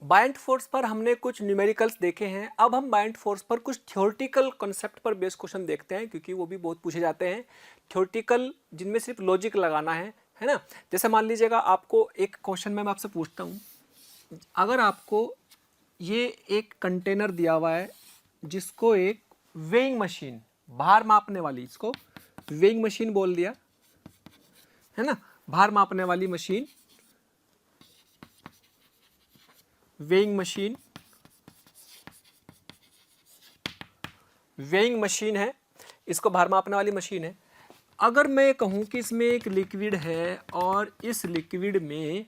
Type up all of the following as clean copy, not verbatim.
Buoyant force पर हमने कुछ न्यूमेरिकल्स देखे हैं। अब हम बायंट फोर्स पर कुछ थ्योरेटिकल कॉन्सेप्ट पर बेस्ड क्वेश्चन देखते हैं, क्योंकि वो भी बहुत पूछे जाते हैं थ्योरेटिकल, जिनमें सिर्फ लॉजिक लगाना है ना। जैसे मान लीजिएगा आपको एक क्वेश्चन मैं आपसे पूछता हूँ, अगर आपको ये एक कंटेनर दिया हुआ है जिसको एक वेइंग मशीन, भार मापने वाली, इसको वेइंग मशीन बोल दिया है ना, भार मापने वाली machine, weighing machine, weighing machine है, इसको भार मापने वाली मशीन है। अगर मैं कहूं कि इसमें एक लिक्विड है और इस लिक्विड में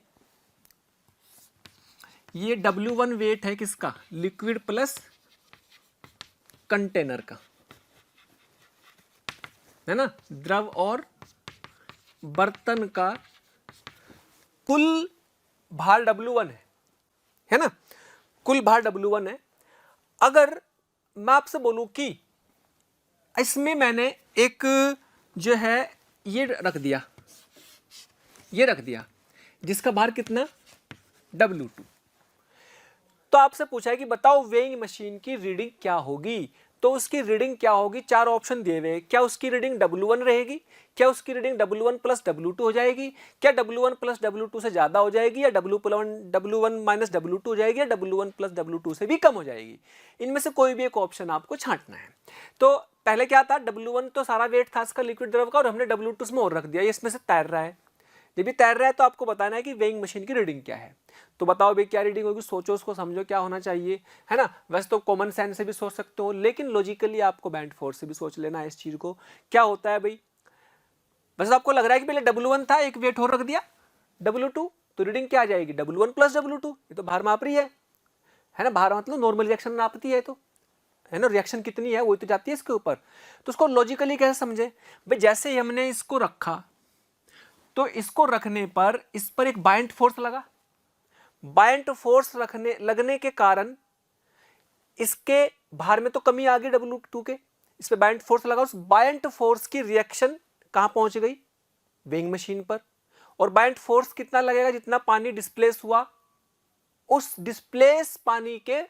ये W1 वेट है किसका, लिक्विड प्लस कंटेनर का, है ना, द्रव और बर्तन का कुल भार W1 है ना, कुल भार W1 है। अगर मैं आपसे बोलूं कि इसमें मैंने एक जो है ये रख दिया, ये रख दिया जिसका भार कितना, W2, तो आपसे पूछा है कि बताओ वेइंग मशीन की रीडिंग क्या होगी। तो उसकी रीडिंग क्या होगी, चार ऑप्शन दिए हुए। क्या उसकी रीडिंग W1 रहेगी, क्या उसकी रीडिंग W1 प्लस W2 हो जाएगी, क्या W1 प्लस W2 से ज्यादा हो जाएगी, या W1 माइनस W2 हो जाएगी, या W1 प्लस W2 से भी कम हो जाएगी। इनमें से कोई भी एक ऑप्शन आपको छांटना है। तो पहले क्या था, W1 तो सारा वेट था इसका लिक्विड द्रव का, और हमने W2 इसमें और रख दिया, ये इसमें से तैर रहा है। जब ये तैर रहा है तो आपको बताना है कि वेइंग मशीन की रीडिंग क्या है। तो बताओ भाई क्या रीडिंग होगी, सोचो, उसको समझो क्या होना चाहिए, है ना। वैसे तो कॉमन सेंस से भी सोच सकते हो, लेकिन लॉजिकली आपको बायंट फोर्स से भी सोच लेना है इस चीज को। क्या होता है भाई, बस आपको लग रहा है कि पहले W1 था, एक वेट और रख दिया W2, तो रीडिंग क्या आ जाएगी, W1 प्लस W2। ये तो भार माप रही है ना, भार मतलब नॉर्मल रिएक्शन नापती है, तो है ना, रिएक्शन कितनी है वो तो जाती है इसके ऊपर। तो उसको लॉजिकली कैसे समझे भाई, जैसे ही हमने इसको रखा तो इसको रखने पर इस पर एक बायंट फोर्स लगा, बायंट फोर्स लगने के कारण इसके भार में तो कमी आ गई W2 के, इस पे बायंट फोर्स लगा, उस बायंट फोर्स की रिएक्शन कहां पहुंच गई, वेइंग मशीन पर। और बायंट फोर्स कितना लगेगा, जितना पानी डिस्प्लेस हुआ उस डिस्प्लेस पानी के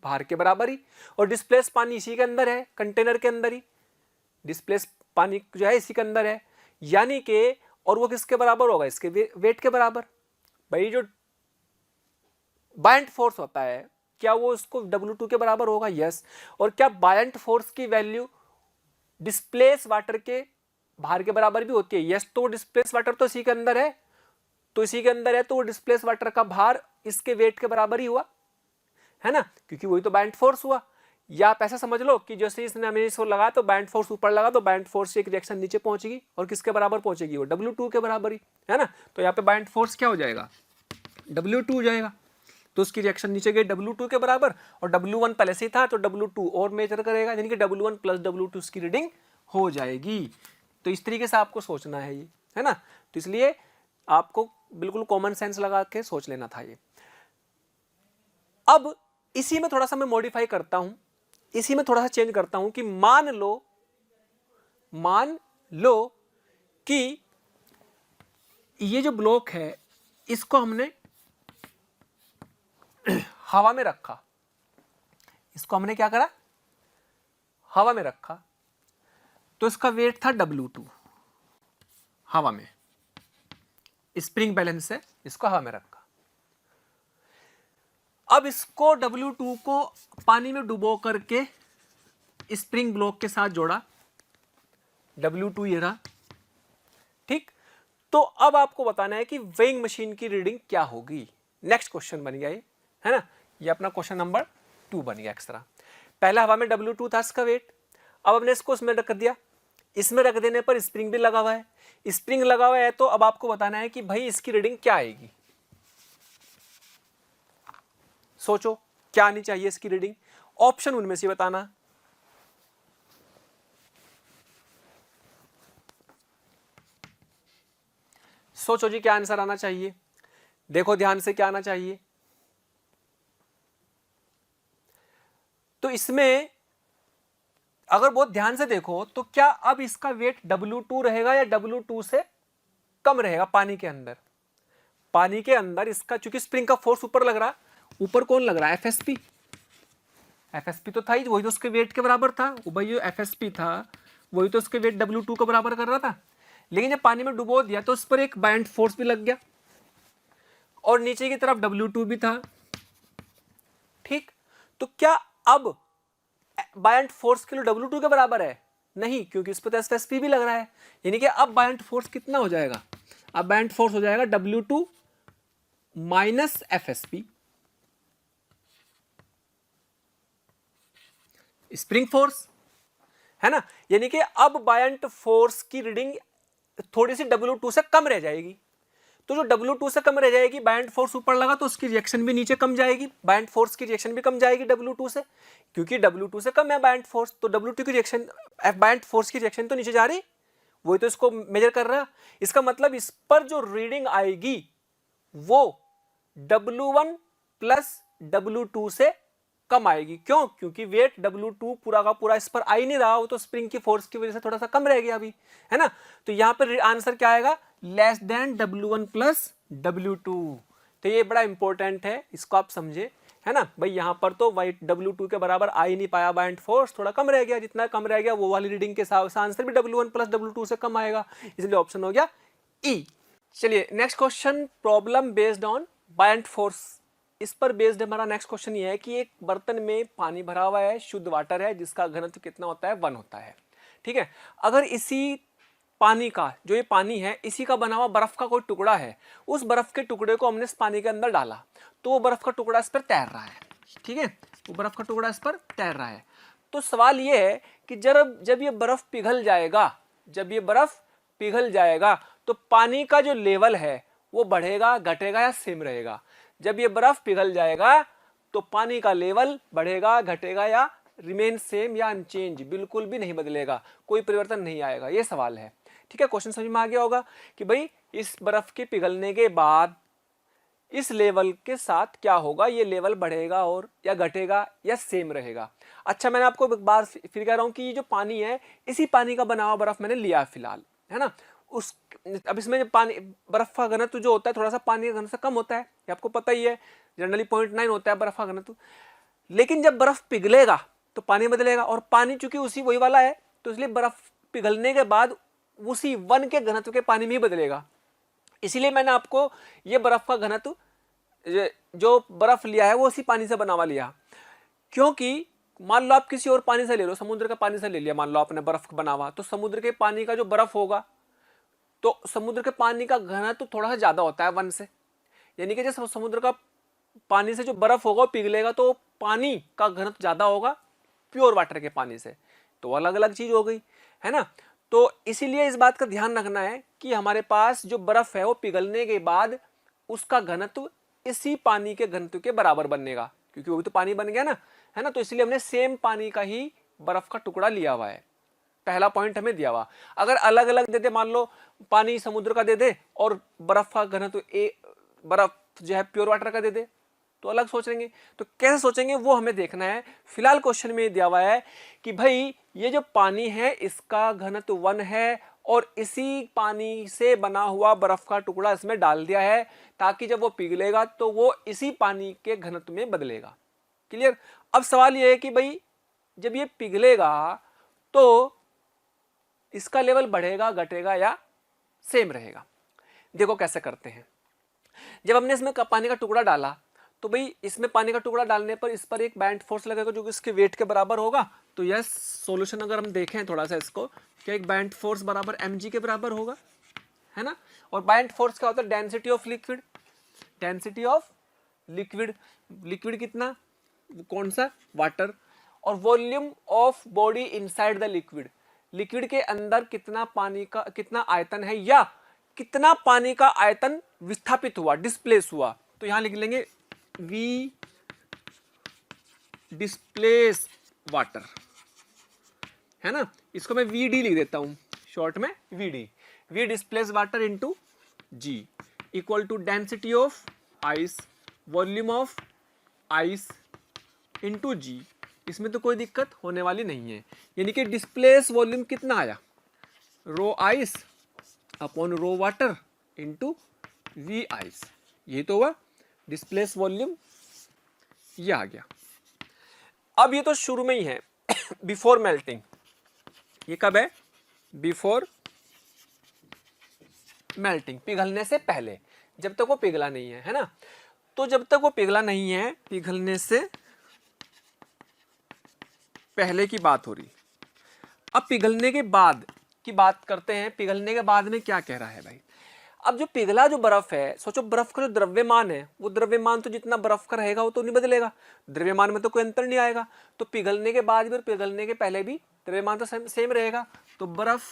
भार के बराबर ही। और डिस्प्लेस पानी इसी के अंदर है, कंटेनर के अंदर ही डिस्प्लेस पानी जो है इसी के अंदर है, यानी कि, और वो किसके बराबर होगा, इसके वेट के बराबर। भाई जो बायंट फोर्स होता है क्या वो उसको W2 के बराबर होगा, यस। और क्या बायंट फोर्स की वैल्यू डिस्प्लेस वाटर के भार के बराबर भी होती है, यस। तो डिस्प्लेस वाटर तो इसी के अंदर है, तो इसी के अंदर है, तो वो डिस्प्लेस वाटर का भार इसके वेट के बराबर ही हुआ, है ना, क्योंकि वही तो बायंट फोर्स हुआ। या आप ऐसा समझ लो कि जैसे इसने हमें इसको लगा तो बायंट फोर्स ऊपर लगा, तो बायंट फोर्स से एक रिएक्शन नीचे पहुंचेगी, और किसके बराबर पहुंचेगी, वो W2 के बराबर ही, है ना। तो यहाँ पे बायंट फोर्स क्या हो जाएगा, W2 हो जाएगा। तो उसकी रिएक्शन नीचे गई W2 के बराबर, और W1 पहले से ही था तो W2 और मेजर करेगा, यानी कि W1 प्लस W2 उसकी रीडिंग हो जाएगी। तो इस तरीके से आपको सोचना है ये, है ना। तो इसलिए आपको बिल्कुल कॉमन सेंस लगा के सोच लेना था ये। अब इसी में थोड़ा सा मैं मॉडिफाई करता हूं, इसी में थोड़ा सा चेंज करता हूं कि मान लो कि ये जो ब्लॉक है इसको हमने हवा में रखा, इसको हमने क्या करा, हवा में रखा, तो इसका वेट था W2 हवा में, स्प्रिंग बैलेंस से इसको हवा में रखा। अब इसको W2 को पानी में डुबो करके स्प्रिंग ब्लॉक के साथ जोड़ा, W2 ये रहा, ठीक। तो अब आपको बताना है कि वेइंग मशीन की रीडिंग क्या होगी। नेक्स्ट क्वेश्चन बन गया ये, है ना, ये अपना क्वेश्चन नंबर 2 बन गया एक्स्ट्रा। पहला हवा में W2 था इसका वेट, अब हमने इसको इसमें रख दिया, इसमें रख देने पर स्प्रिंग भी लगा हुआ है, स्प्रिंग लगा हुआ है, तो अब आपको बताना है कि भाई इसकी रीडिंग क्या आएगी। सोचो क्या आनी चाहिए इसकी रीडिंग, ऑप्शन उनमें से बताना। सोचो जी क्या आंसर आना चाहिए, देखो ध्यान से क्या आना चाहिए। तो इसमें अगर बहुत ध्यान से देखो तो क्या अब इसका वेट W2 रहेगा या W2 से कम रहेगा? पानी के अंदर, पानी के अंदर इसका, चूंकि स्प्रिंग का फोर्स ऊपर लग रहा, ऊपर कौन लग रहा है? FSP। FSP तो था ही, वही तो उसके वेट के बराबर था, भाई जो FSP था वही तो उसके वेट W2 को बराबर कर रहा था। लेकिन जब पानी में डुबो दिया तो उस पर एक बायंट फोर्स भी लग गया और नीचे की तरफ W2 भी था, ठीक। तो क्या अब बायंट फोर्स के लिए W2 के बराबर है? नहीं, क्योंकि इस पर तो FSP भी लग रहा है। यानी कि अब बायंट फोर्स कितना हो जाएगा? अब बायंट फोर्स हो जाएगा W2 minus FSP, spring force, है ना। यानी कि अब बायंट फोर्स की रीडिंग थोड़ी सी W2 से कम रह जाएगी। तो जो W2 से कम रह जाएगी, बायंट फोर्स ऊपर लगा तो उसकी रिएक्शन भी नीचे कम जाएगी, बायंट फोर्स की रिएक्शन भी कम जाएगी W2 से, क्योंकि W2 से कम है बायंट फोर्स, तो W2 की रिएक्शन, बायंट फोर्स की रिएक्शन तो नीचे जा रही, वही तो इसको मेजर कर रहा। इसका मतलब इस पर जो रीडिंग आएगी वो W1 प्लस W2 से कम आएगी। क्यों? क्योंकि वेट W2 पूरा का पूरा इस पर आ ही नहीं रहा, वो तो स्प्रिंग की फोर्स की वजह से थोड़ा सा कम रह गया अभी, है ना। तो यहां पर आंसर क्या आएगा? Less than W1 plus W2। तो ये बड़ा इंपॉर्टेंट है, इसको आप समझे, है ना भाई। यहां पर तो वाइट W2 के बराबर आ ही नहीं पाया, बायंट फोर्स थोड़ा कम रह गया, जितना कम रह गया वो वाली रीडिंग के हिसाब से आंसर भी W1 प्लस W2 से कम आएगा, इसलिए ऑप्शन हो गया ई। चलिए next question, problem based on buoyant force. इस पर बेस्ड हमारा नेक्स्ट क्वेश्चन ये है कि एक बर्तन में पानी भरा हुआ है, शुद्ध वाटर है, जिसका घनत्व कितना होता है? 1 होता है, ठीक है। अगर इसी पानी का, जो ये पानी है, इसी का बना हुआ बर्फ का कोई टुकड़ा है, उस बर्फ के टुकड़े को हमने इस पानी के अंदर डाला तो वो बर्फ का टुकड़ा इस पर तैर रहा है, ठीक है, वो बर्फ का टुकड़ा इस पर तैर रहा है। तो सवाल ये है कि जब ये बर्फ पिघल जाएगा, जब ये बर्फ पिघल जाएगा तो पानी का जो लेवल है वो बढ़ेगा, घटेगा या सेम रहेगा? जब ये बर्फ पिघल जाएगा तो पानी का लेवल बढ़ेगा, घटेगा या रिमेन सेम या अनचेंज? बिल्कुल भी नहीं बदलेगा, कोई परिवर्तन नहीं आएगा, ये सवाल है, ठीक है। क्वेश्चन समझ में आ गया होगा कि भाई इस बर्फ के पिघलने के बाद इस लेवल के साथ क्या होगा, ये लेवल बढ़ेगा और या घटेगा या सेम रहेगा। अच्छा, मैंने आपको एक बार फिर कह रहा हूं कि ये जो पानी है, इसी पानी का बना हुआ बर्फ मैंने लिया फिलहाल, है ना। उस अब इसमें जो पानी, बर्फ का घनत्व जो होता है थोड़ा सा पानी के घनत्व से कम होता है, ये आपको पता ही है, जनरली 0.9 होता है बर्फ का घनत्व। लेकिन जब बर्फ पिघलेगा तो पानी बदलेगा, और पानी चूंकि उसी वही वाला है तो इसलिए बर्फ पिघलने के बाद उसी 1 के घनत्व के पानी में ही बदलेगा। इसीलिए मैंने आपको ये बर्फ का घनत्व, जो बर्फ लिया है वो उसी पानी से बना हुआ लिया, क्योंकि मान लो आप किसी और पानी से ले लो, समुद्र का पानी से ले लिया, मान लो आपने बर्फ बना हुआ, तो समुद्र के पानी का जो बर्फ होगा तो समुद्र के पानी का घनत्व थोड़ा सा ज्यादा होता है 1 से, यानी कि जैसे समुद्र का पानी से जो बर्फ होगा पिघलेगा तो पानी का घनत्व ज्यादा होगा प्योर वाटर के पानी से, तो अलग अलग चीज हो गई, है ना। तो इसीलिए इस बात का ध्यान रखना है कि हमारे पास जो बर्फ है वो पिघलने के बाद उसका घनत्व इसी पानी के घनत्व के बराबर बनेगा, क्योंकि वो भी तो पानी बन गया ना, है ना। तो इसलिए हमने सेम पानी का ही बर्फ का टुकड़ा लिया हुआ है, पहला पॉइंट हमें दिया हुआ। अगर अलग अलग दे दे, मान लो पानी समुद्र का दे दे और बर्फ का घनत्व बर्फ जो है प्योर वाटर का दे दे, तो अलग सोचेंगे। तो कैसे सोचेंगे वो हमें देखना है। फिलहाल क्वेश्चन में दिया हुआ है कि भाई ये जो पानी है इसका घनत्व 1 है और इसी पानी से बना हुआ बर्फ का टुकड़ा इसमें डाल दिया है, ताकि जब वो पिघलेगा तो वो इसी पानी के घनत्व में बदलेगा। क्लियर? अब सवाल ये है कि भाई जब ये पिघलेगा तो इसका लेवल बढ़ेगा, घटेगा या सेम रहेगा? देखो कैसे करते हैं। जब हमने इसमें पानी का टुकड़ा डाला तो भाई इसमें पानी का टुकड़ा डालने पर इस पर एक बायंट फोर्स लगेगा जो कि इसके वेट के बराबर होगा। तो यस, सॉल्यूशन अगर हम देखें थोड़ा सा इसको, क्या एक बायंट फोर्स बराबर mg के बराबर होगा, है ना। और बायंट फोर्स क्या होता है? Density of liquid, density of liquid, liquid कितना, कौन सा? वाटर। और volume of body inside the liquid, liquid के अंदर कितना पानी का, कितना आयतन है या कितना पानी का आयतन विस्थापित हुआ, डिस्प्लेस हुआ। तो यहां लिख लेंगे V डिस्प्लेस वाटर, है ना। इसको मैं VD लिख देता हूं शॉर्ट में, VD, V displace water into G equal to density of ice, volume of ice into G इसमें तो कोई दिक्कत होने वाली नहीं है। यानी कि डिस्प्लेस वॉल्यूम कितना आया, rho ice upon rho water into V ice, ये तो हुआ डिस्प्लेस वॉल्यूम, ये आ गया। अब ये तो शुरू में ही है बिफोर मेल्टिंग, ये कब है, बिफोर मेल्टिंग, पिघलने से पहले, जब तक वो पिघला नहीं है ना। तो जब तक वो पिघला नहीं है, पिघलने से पहले की बात हो रही। अब पिघलने के बाद की बात करते हैं, पिघलने के बाद में क्या कह रहा है भाई। अब जो पिघला जो बर्फ है, सोचो बर्फ का जो द्रव्यमान है, वो द्रव्यमान तो जितना बर्फ का रहेगा वो तो नहीं बदलेगा, द्रव्यमान में तो कोई अंतर नहीं आएगा। तो पिघलने के बाद भी और पिघलने के पहले भी द्रव्यमान तो सेम रहेगा। तो बर्फ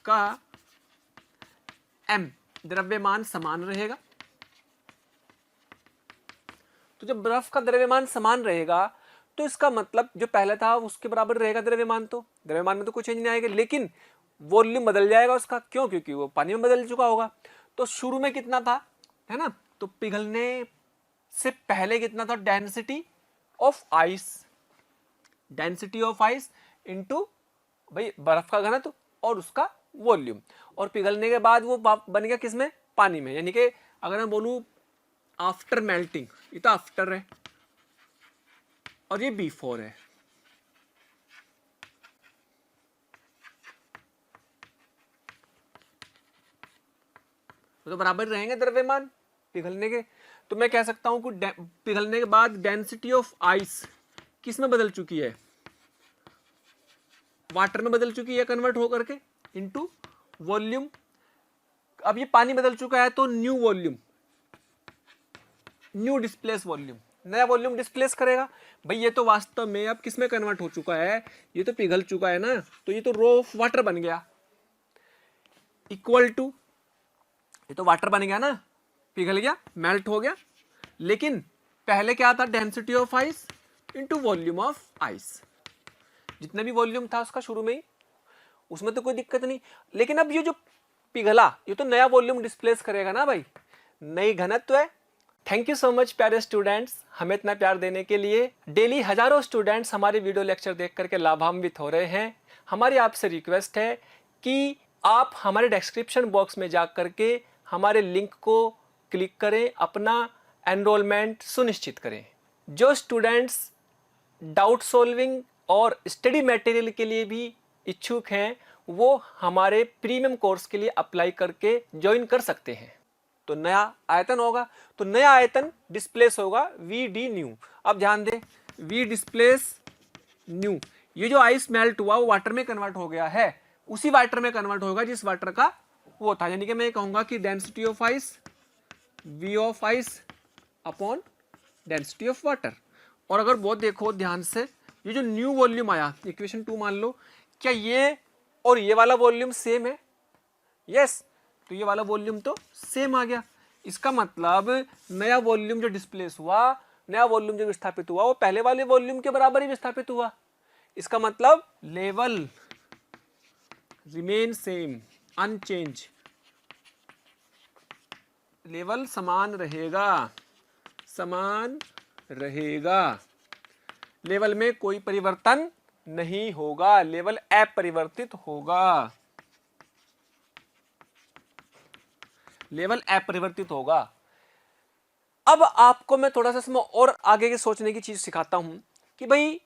का m द्रव्यमान समान रहेगा। तो जब बर्फ का द्रव्यमान समान रहेगा तो इसका मतलब जो पहले था उसके बराबर रहेगा द्रव्यमान, तो द्रव्यमान में तो कुछ चेंज नहीं आएगा, लेकिन वॉल्यूम बदल जाएगा उसका। क्यों? क्योंकि वो पानी में बदल चुका होगा। तो शुरू में कितना था, है ना, तो पिघलने से पहले कितना था, density of ice, density of ice into भाई बर्फ का घनत्व और उसका वॉल्यूम। और पिघलने के बाद वो बन गया किसमें, पानी में। यानी कि अगर मैं बोलूं आफ्टर मेल्टिंग, ये तो आफ्टर है और ये बिफोर है। तो बराबर रहेंगे द्रव्यमान पिघलने के। तो मैं कह सकता हूं कि पिघलने के बाद डेंसिटी ऑफ आइस किस में बदल चुकी है, वाटर में बदल चुकी है कन्वर्ट होकर के इनटू वॉल्यूम। अब ये पानी बदल चुका है तो new volume, new displace volume, नया वॉल्यूम डिस्प्लेस करेगा। भाई ये तो वास्तव में अब किस में कन्वर्ट हो चुका है, ये तो पिघल चुका है ना, तो ये तो रो ऑफ वाटर बन गया, इक्वल टू, ये तो वाटर बन गया ना, पिघल गया, मेल्ट हो गया। लेकिन पहले क्या था, density of ice into volume of ice, जितना भी वॉल्यूम था उसका शुरू में ही, उसमें तो कोई दिक्कत नहीं। लेकिन अब ये जो पिघला, ये तो नया वॉल्यूम डिस्प्लेस करेगा ना भाई, नई घनत्व है। थैंक यू सो मच प्यारे स्टूडेंट्स, हमें इतना प्यार देने के लिए। डेली हजारों स्टूडेंट्स हमारे वीडियो लेक्चर देख करके लाभान्वित हो रहे हैं। हमारी आपसे रिक्वेस्ट है कि आप हमारे डिस्क्रिप्शन बॉक्स में जा करके हमारे लिंक को क्लिक करें, अपना एनरोलमेंट सुनिश्चित करें। जो स्टूडेंट्स डाउट सॉल्विंग और स्टडी मटेरियल के लिए भी इच्छुक हैं, वो हमारे प्रीमियम कोर्स के लिए अप्लाई करके ज्वाइन कर सकते हैं। तो नया आयतन होगा, तो नया आयतन डिस्प्लेस होगा वी डी न्यू। अब ध्यान दें, वी डिस्प्लेस न्यू, ये जो आइस मेल्ट हुआ वो वाटर में कन्वर्ट हो गया है, उसी वाटर में कन्वर्ट होगा जिस वाटर का वो था। यानी कि मैं कहूंगा कि density of ice V of ice upon density of water. और अगर बहुत देखो ध्यान से, ये जो न्यू वॉल्यूम आया, इक्वेशन 2 मान लो, क्या ये और ये वाला वॉल्यूम सेम है? यस, तो ये वाला वॉल्यूम तो सेम आ गया। इसका मतलब नया वॉल्यूम जो डिस्प्लेस हुआ, नया वॉल्यूम जो विस्थापित हुआ, वो पहले वाले वॉल्यूम के बराबर ही विस्थापित हुआ। इसका मतलब level remain same, unchanged, level समान रहेगा, समान रहेगा, लेवल में कोई परिवर्तन नहीं होगा, लेवल अपरिवर्तित होगा, लेवल अपरिवर्तित होगा। अब आपको मैं थोड़ा सा इसमें और आगे के सोचने की चीज सिखाता हूं कि भाई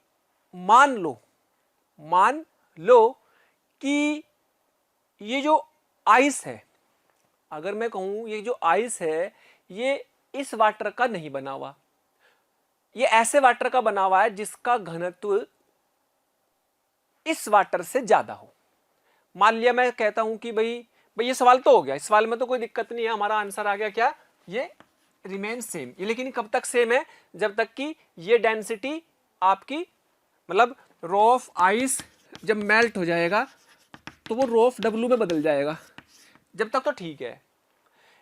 मान लो कि ये जो आइस है, अगर मैं कहूं ये जो आइस है ये इस वाटर का नहीं बना हुआ, ये ऐसे वाटर का बना हुआ है जिसका घनत्व इस वाटर से ज्यादा हो। मान लिया मैं कहता हूं कि भाई ये सवाल तो हो गया, इस सवाल में तो कोई दिक्कत नहीं है, हमारा आंसर आ गया क्या, ये रिमेन सेम। ये लेकिन कब तक सेम है, जब तक कि ये डेंसिटी आपकी, मतलब रो ऑफ आइस जब मेल्ट हो जाएगा तो वो रो ऑफ डब्ल्यू में बदल जाएगा, जब तक तो ठीक है।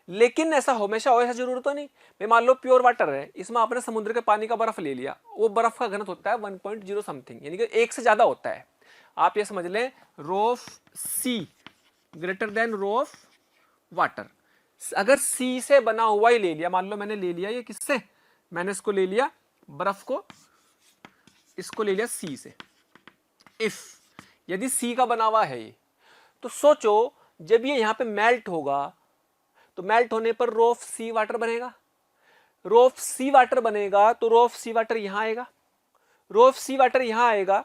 लेकिन ऐसा हमेशा हो, ऐसा जरूरत तो नहीं। मैं मान लो प्योर वाटर है, इसमें आपने समुद्र के पानी का बर्फ ले लिया, वो बर्फ का घनत्व होता है 1.0 समथिंग, यानी कि 1 से ज्यादा होता है। आप ये समझ लें rho of C greater than rho of water. अगर सी से बना हुआ ही ले लिया, मान लो मैंने ले लिया ये किससे, मैंने इसको ले लिया बर्फ को इसको ले लिया सी से। इफ यदि सी का बना हुआ है ये, तो सोचो जब ये यहां पे मेल्ट होगा तो मेल्ट होने पर रो ऑफ सी वाटर बनेगा। रो ऑफ सी वाटर बनेगा तो रो ऑफ सी वाटर यहां आएगा, रो ऑफ सी वाटर यहां आएगा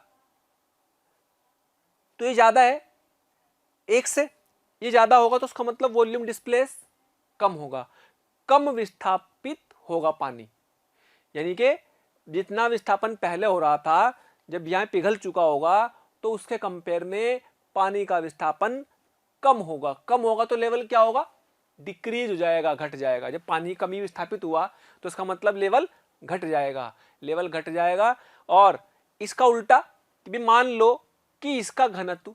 तो ये ज्यादा है एक से, ये ज्यादा होगा तो उसका मतलब वॉल्यूम डिस्प्लेस कम होगा, कम विस्थापित होगा पानी। यानी कि जितना विस्थापन पहले हो रहा था जब यहां पिघल चुका होगा तो उसके कंपेयर में पानी का विस्थापन कम होगा। कम होगा तो लेवल क्या होगा, डिक्रीज हो जाएगा, घट जाएगा। जब पानी कमी विस्थापित हुआ तो इसका मतलब लेवल घट जाएगा, लेवल घट जाएगा। और इसका उल्टा भी मान लो कि इसका घनत्व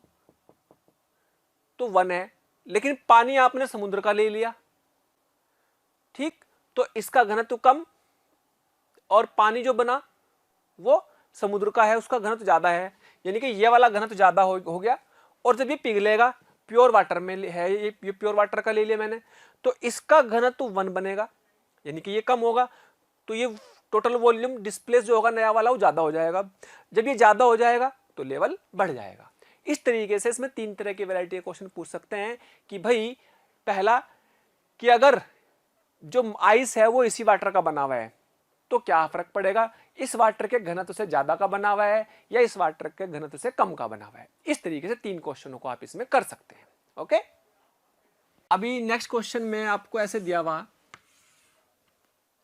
तो 1 है, लेकिन पानी आपने समुद्र का ले लिया, ठीक, तो इसका घनत्व कम और पानी जो बना वो समुद्र का है, उसका घनत्व ज्यादा है। यानी कि ये वाला घनत्व ज्यादा हो गया। और जब ये पिघलेगा, प्योर वाटर में है, ये प्योर वाटर का ले लिया मैंने, तो इसका घनत्व 1 बनेगा, यानी कि ये कम होगा। तो ये टोटल वॉल्यूम डिस्प्लेस जो होगा नया वाला वो ज्यादा हो जाएगा। जब ये ज्यादा हो जाएगा तो लेवल बढ़ जाएगा। इस तरीके से इसमें 3 तरह की वैरायटी के क्वेश्चन पूछ सकते हैं कि भाई पहला कि अगर जो आइस है वो इसी वाटर का बना हुआ है तो क्या फर्क पड़ेगा, इस वाटर के घनत्व से ज्यादा का बना हुआ है या इस वाटर के घनत्व से कम का बना हुआ है। इस तरीके से 3 क्वेश्चनों को आप इसमें कर सकते हैं। ओके, अभी नेक्स्ट क्वेश्चन में आपको ऐसे दिया हुआ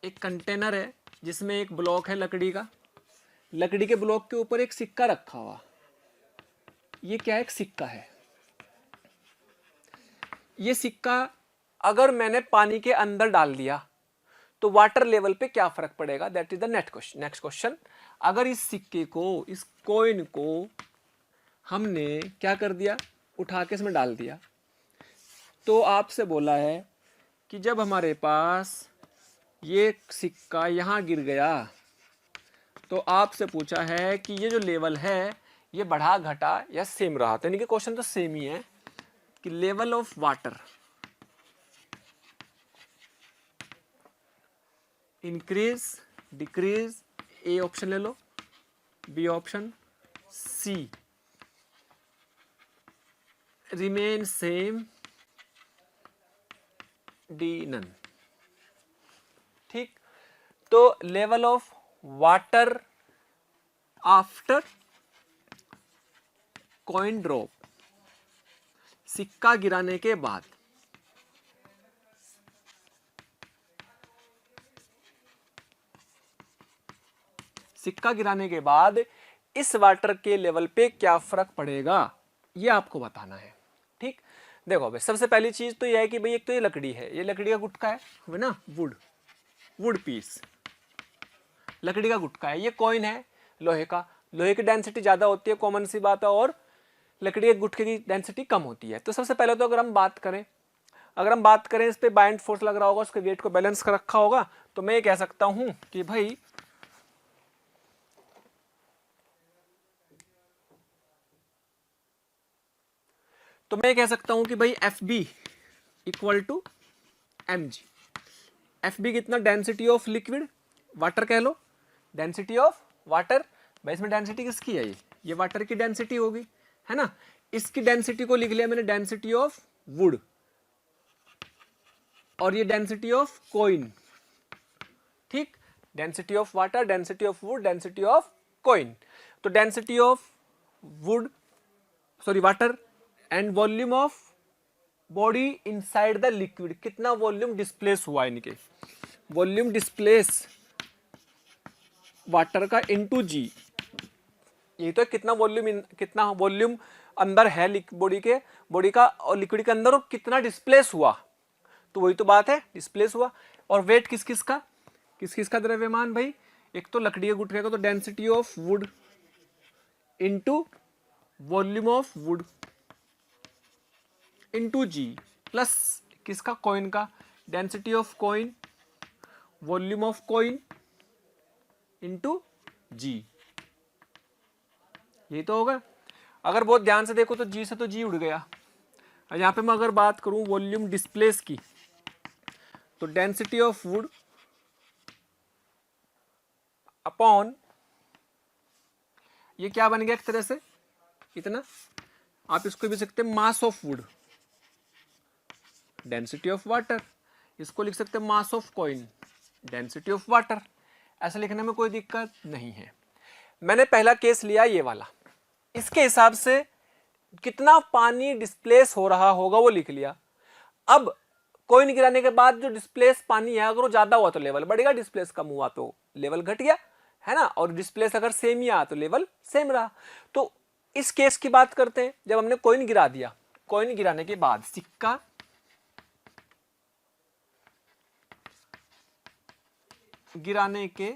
एक कंटेनर है जिसमें एक ब्लॉक है लकड़ी का, लकड़ी के ब्लॉक के ऊपर एक सिक्का रखा हुआ। ये क्या है, एक सिक्का है। ये सिक्का अगर मैंने पानी के अंदर डाल दिया तो वाटर लेवल पे क्या फर्क पड़ेगा, that is the next question. अगर इस सिक्के को, इस कॉइन को हमने क्या कर दिया, उठा के इसमें डाल दिया, तो आपसे बोला है कि जब हमारे पास ये सिक्का यहां गिर गया तो आपसे पूछा है कि ये जो लेवल है ये बढ़ा घटा या सेम रहा। तो यानी कि क्वेश्चन तो सेम ही है कि level of water increase decrease, A option ले लो, बी ऑप्शन, सी रिमेन सेम, डी नन। ठीक, तो level of water after coin drop, सिक्का गिराने के बाद, सिक्का गिराने के बाद इस वाटर के लेवल पे क्या फर्क पड़ेगा ये आपको बताना है। ठीक, देखो भाई सबसे पहली चीज तो यह है कि भाई एक तो ये लकड़ी है, ये लकड़ी का गुटका है ना, वुड पीस लकड़ी का गुटका है। ये कॉइन है लोहे का, लोहे की डेंसिटी ज्यादा होती है, कॉमन सी बात है, और लकड़ी के गुटके की डेंसिटी कम होती है। तो सबसे पहले तो अगर हम बात करें इस पे बाइंड फोर्स लग रहा होगा, उसके वेट को बैलेंस कर रखा होगा, तो मैं ये कह सकता हूं कि भाई F B equal to M G. F B कितना, डेंसिटी ऑफ लिक्विड, वाटर कह लो, डेंसिटी ऑफ वाटर। भाई इसमें डेंसिटी किसकी है, ये वाटर की डेंसिटी होगी, है ना। इसकी डेंसिटी को लिख लिया मैंने डेंसिटी ऑफ वुड, और ये डेंसिटी ऑफ कॉइन। ठीक, density of water, density of wood, density of coin. तो density of water and volume of body inside the liquid, कितना वॉल्यूम डिस्प्लेस हुआ, इनके वॉल्यूम डिस्प्लेस वाटर का इनटू जी। ये तो कितना वॉल्यूम अंदर है बॉडी का और लिक्विड के अंदर, और कितना डिस्प्लेस हुआ, तो वही तो बात है, डिस्प्लेस हुआ। और वेट किस किस का द्रव्यमान, भाई एक तो लकड़ी के गुटके का, तो density of wood into volume of wood into G, plus किसका, कॉइन का, density of coin volume of coin into G. ये तो होगा। अगर बहुत ध्यान से देखो तो जी से तो जी उड़ गया। यहां पे मैं अगर बात करूं वॉल्यूम डिस्प्लेस की, तो डेंसिटी ऑफ वुड अपॉन ये क्या बन गया एक तरह से इतना, आप इसको भी सकते हैं mass of wood, density of water, इसको लिख सकते हैं mass of coin, density of water, ऐसा लिखने में कोई दिक्कत नहीं है। मैंने पहला केस लिया ये वाला, इसके हिसाब से कितना पानी डिस्प्लेस हो रहा होगा वो लिख लिया। अब कॉइन गिराने के बाद जो डिस्प्लेस पानी है अगर वो ज्यादा हुआ तो लेवल बढ़ेगा, डिस्प्लेस कम हुआ तो लेवल घट गया, है ना, और डिस्प्लेस अगर सेम ही आया तो लेवल सेम रहा। तो इस केस की बात करते हैं, जब हमने कॉइन गिरा दिया, कॉइन गिराने के बाद सिक्का गिराने के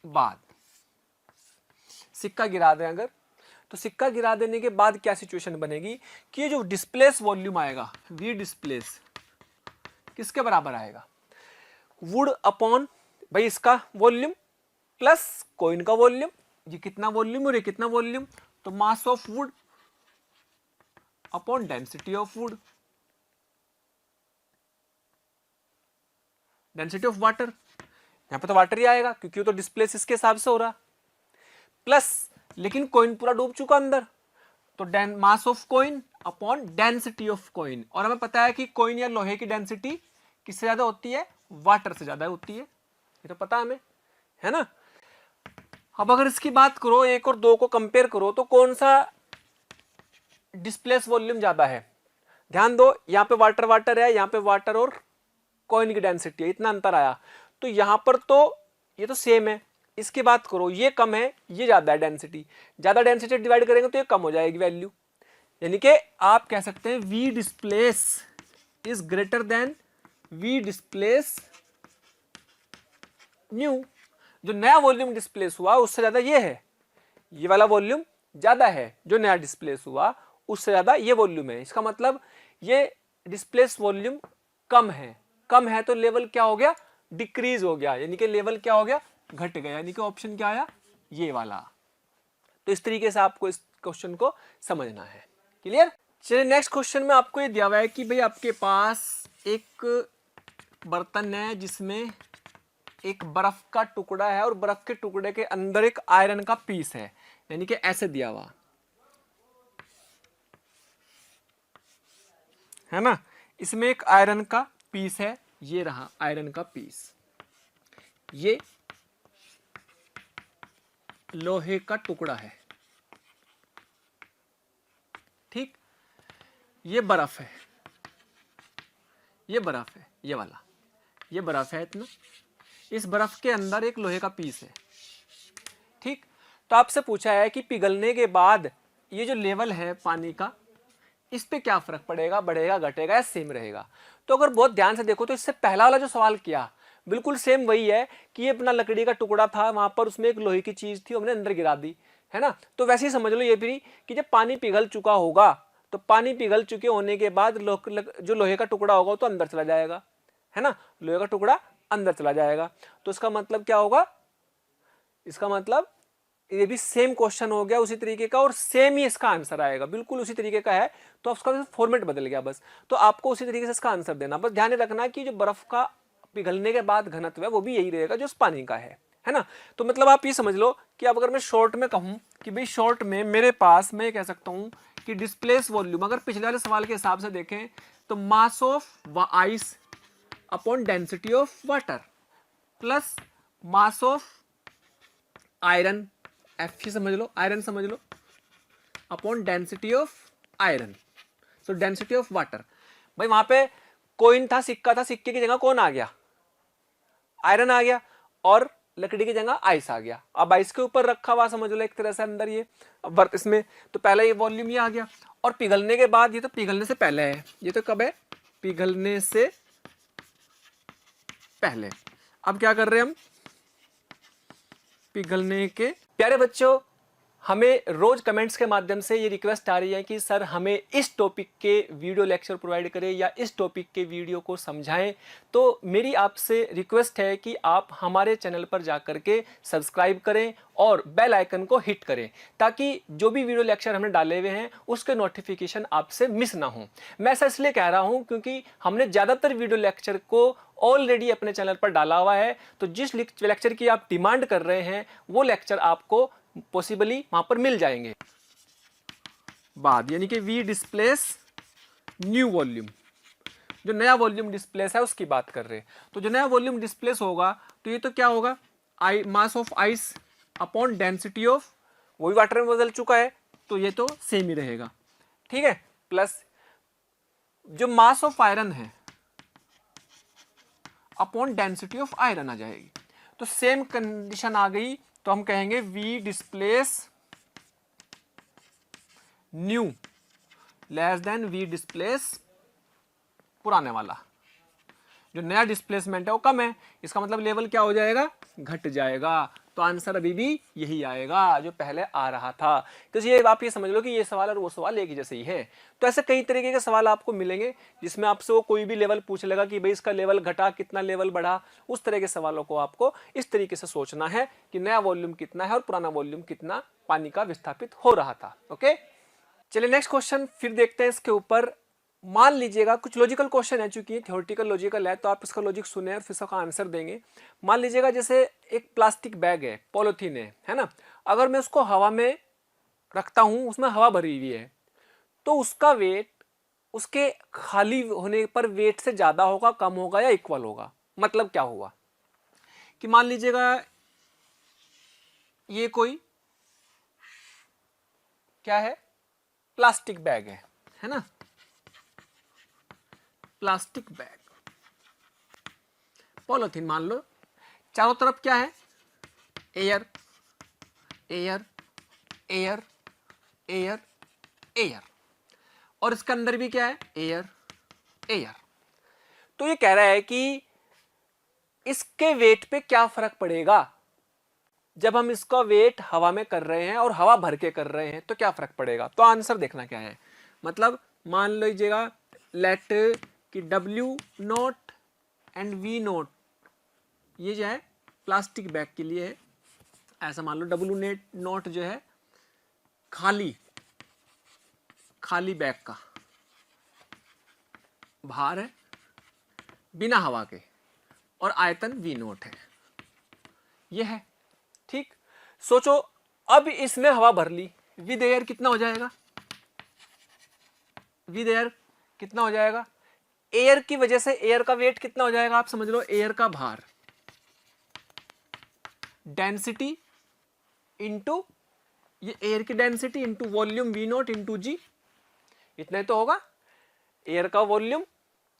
बाद, सिक्का गिरा दें अगर, तो सिक्का गिरा देने के बाद क्या सिचुएशन बनेगी कि ये जो डिस्प्लेस वॉल्यूम आएगा वी डिस्प्लेस किसके बराबर आएगा, वुड अपॉन भाई इसका वॉल्यूम प्लस कॉइन का वॉल्यूम, ये कितना वॉल्यूम और ये कितना वॉल्यूम, तो mass of would upon density of wood, density of water, यहां पे तो वाटर ही आएगा क्योंकि वो तो डिस्प्लेस इसके हिसाब से हो रहा, प्लस लेकिन कॉइन पूरा डूब चुका अंदर, तो mass of coin upon density of coin, और हमें पता है कि कॉइन या लोहे की डेंसिटी किससे ज्यादा होती है, वाटर से ज्यादा होती है, ये तो पता हमें, है ना। अब अगर इसकी बात करो, एक और दो को कंपेयर करो, तो कौन सा डिस्प्लेस वॉल्यूम ज्यादा है, ध्यान दो यहाँ पे वाटर वाटर है, यहाँ पे वाटर और कॉइन की डेंसिटी है, इतना अंतर आया, तो यहां पर तो ये तो सेम है, इसकी बात करो ये कम है ये ज्यादा है, डेंसिटी ज्यादा, डेंसिटी डिवाइड करेंगे तो ये कम हो जाएगी वैल्यू, यानी कि आप कह सकते हैं V displace is greater than V displace new, जो नया वॉल्यूम डिस्प्लेस हुआ उससे ज्यादा ये है, ये वाला वॉल्यूम ज्यादा है, जो नया डिस्प्लेस हुआ उससे ज्यादा ये वॉल्यूम है, इसका मतलब ये डिस्प्लेस वॉल्यूम कम है, कम है तो लेवल क्या हो गया, डिक्रीज हो गया, यानी कि लेवल क्या हो गया, घट गया, यानी कि ऑप्शन क्या आया, ये वाला। तो इस तरीके से आपको इस क्वेश्चन को समझना है, क्लियर। चलिए नेक्स्ट क्वेश्चन में आपको ये दिया हुआ है कि भाई आपके पास एक बर्तन है जिसमें एक बर्फ का टुकड़ा है और बर्फ के टुकड़े के अंदर एक आयरन का पीस है, यानी कि ऐसे दिया हुआ है ना, इसमें एक आयरन का पीस है, ये रहा आयरन का पीस, ये लोहे का टुकड़ा है, ठीक, ये बर्फ है, ये बर्फ है, ये वाला ये बर्फ है इतना, इस बर्फ के अंदर एक लोहे का पीस है, ठीक। तो आपसे पूछा है कि पिघलने के बाद ये जो लेवल है पानी का इस पे क्या फर्क पड़ेगा, बढ़ेगा घटेगा या सेम रहेगा। तो अगर बहुत ध्यान से देखो तो इससे पहला वाला जो सवाल किया बिल्कुल सेम वही है कि ये अपना लकड़ी का टुकड़ा था, वहां पर उसमें एक लोहे की चीज थी, हमने अंदर गिरा दी, है ना। तो वैसे ही समझ लो ये भी कि जब पानी पिघल चुका होगा तो पानी पिघल चुके होने के बाद जो लोहे का टुकड़ा होगा तो अंदर चला जाएगा, है ना, लोहे का टुकड़ा अंदर चला जाएगा। तो इसका मतलब क्या होगा, इसका मतलब ये भी सेम क्वेश्चन हो गया उसी तरीके का और सेम ही इसका आंसर आएगा, बिल्कुल उसी तरीके का है, तो उसका फॉर्मेट बदल गया बस। तो आपको उसी तरीके से इसका आंसर देना, बस ध्यान रखना कि जो बर्फ का पिघलने के बाद घनत्व है वो भी यही रहेगा जो उस पानी का है ना। तो मतलब आप ये समझ लो कि अब अगर मैं शॉर्ट में कहूं कि भाई शॉर्ट में मेरे पास मैं कह सकता हूं कि डिस्प्लेस वॉल्यूम, अगर पिछले वाले सवाल के हिसाब से देखें तो mass of ice upon density of water plus mass of iron, F समझ लो, आयरन समझ लो, upon density of iron, so density of water. भाई वहां पे कॉइन था, सिक्का था, सिक्के की जगह कौन आ गया, आयरन आ गया, और लकड़ी की जगह आइस आ गया। अब आइस के ऊपर रखा हुआ समझ लो एक तरह से अंदर ये इसमें, तो पहला ये वॉल्यूम ये आ गया, और पिघलने के बाद ये तो पिघलने से पहले है, ये तो कब है, पिघलने से पहले। अब क्या कर रहे हैं हम, पिघलने के, प्यारे बच्चों हमें रोज कमेंट्स के माध्यम से ये रिक्वेस्ट आ रही है कि सर हमें इस टॉपिक के वीडियो लेक्चर प्रोवाइड करें या इस टॉपिक के वीडियो को समझाएं। तो मेरी आपसे रिक्वेस्ट है कि आप हमारे चैनल पर जाकर के सब्सक्राइब करें और बेल आइकन को हिट करें, ताकि जो भी वीडियो लेक्चर हमने डाले हुए हैं उसके नोटिफिकेशन आपसे मिस ना हो। मैं ऐसा इसलिए कह रहा हूं क्योंकि हमने ज़्यादातर वीडियो लेक्चर को ऑलरेडी अपने चैनल पर डाला हुआ है, तो जिस लेक्चर की आप डिमांड कर रहे हैं वो लेक्चर आपको पॉसिबली वहां पर मिल जाएंगे। बाद यानी कि वी डिस्प्लेस न्यू वॉल्यूम, जो नया वॉल्यूम डिस्प्लेस है उसकी बात कर रहे हैं। तो जो नया वॉल्यूम डिस्प्लेस होगा तो ये तो क्या होगा, मास of ice upon density of, वो भी वाटर में बदल चुका है तो ये तो सेम ही रहेगा, ठीक है। प्लस जो मास ऑफ आयरन है अपॉन डेंसिटी ऑफ आयरन आ जाएगी। तो सेम कंडीशन आ गई तो हम कहेंगे V displace new less than V displace पुराने वाला। जो नया डिस्प्लेसमेंट है वो कम है, इसका मतलब लेवल क्या हो जाएगा, घट जाएगा। तो आंसर अभी भी यही आएगा जो पहले आ रहा था। तो ये आप ये समझ लो कि ये सवाल और वो सवाल एक ही जैसे ही है। तो ऐसे कई तरीके के सवाल आपको मिलेंगे जिसमें आपसे वो कोई भी लेवल पूछ लेगा कि भाई इसका लेवल घटा, कितना लेवल बढ़ा। उस तरह के सवालों को आपको इस तरीके से सोचना है कि नया वॉल्यूम कितना है और पुराना वॉल्यूम कितना पानी का विस्थापित हो रहा था। ओके, चलिए नेक्स्ट क्वेश्चन फिर देखते हैं इसके ऊपर। मान लीजिएगा कुछ लॉजिकल क्वेश्चन है, चूंकि थ्योरेटिकल लॉजिकल है तो आप इसका लॉजिक सुने और फिर इसका आंसर देंगे। मान लीजिएगा जैसे एक प्लास्टिक बैग है, पॉलीथीन है ना, अगर मैं उसको हवा में रखता हूं, उसमें हवा भरी हुई है, तो उसका वेट उसके खाली होने पर वेट से ज्यादा होगा, कम होगा या इक्वल होगा। मतलब क्या हुआ कि मान लीजिएगा ये कोई क्या है, प्लास्टिक बैग है ना, प्लास्टिक बैग पॉलीथीन मान लो, चारों तरफ क्या है, air air air air air, और इसके अंदर भी क्या है, एयर एयर। तो ये कह रहा है कि इसके वेट पे क्या फर्क पड़ेगा जब हम इसका वेट हवा में कर रहे हैं और हवा भर के कर रहे हैं, तो क्या फर्क पड़ेगा। तो आंसर देखना क्या है, मतलब मान लीजिएगा लेट कि W note and V note ये जो है प्लास्टिक बैग के लिए है, ऐसा मान लो। W नोट जो है खाली बैग का भार है बिना हवा के, और आयतन V नोट है, ये है, ठीक। सोचो अब इसने हवा भर ली, विद एयर कितना हो जाएगा, विद एयर कितना हो जाएगा, एयर की वजह से एयर का वेट कितना हो जाएगा, आप समझ लो एयर का भार, डेंसिटी इंटू ये एयर की density into volume V naught into G, इतना ही तो होगा। एयर का वॉल्यूम,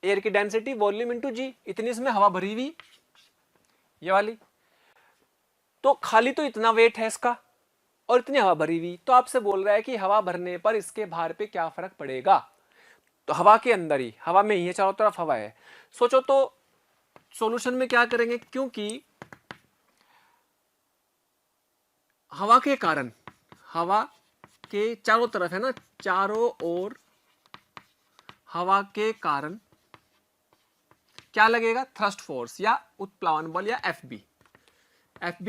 एयर की डेंसिटी, वॉल्यूम इंटू G, इतनी इसमें हवा भरी हुई ये वाली, तो खाली तो इतना वेट है इसका और इतनी हवा भरी हुई। तो आपसे बोल रहा है कि हवा भरने पर इसके भार पे क्या फर्क पड़ेगा। तो हवा के अंदर ही, हवा में ही है, चारों तरफ हवा है। सोचो तो सॉल्यूशन में क्या करेंगे, क्योंकि हवा के कारण, हवा के चारों तरफ है ना, चारों ओर हवा के कारण क्या लगेगा, थ्रस्ट फोर्स या उत्प्लावन बल या एफ बी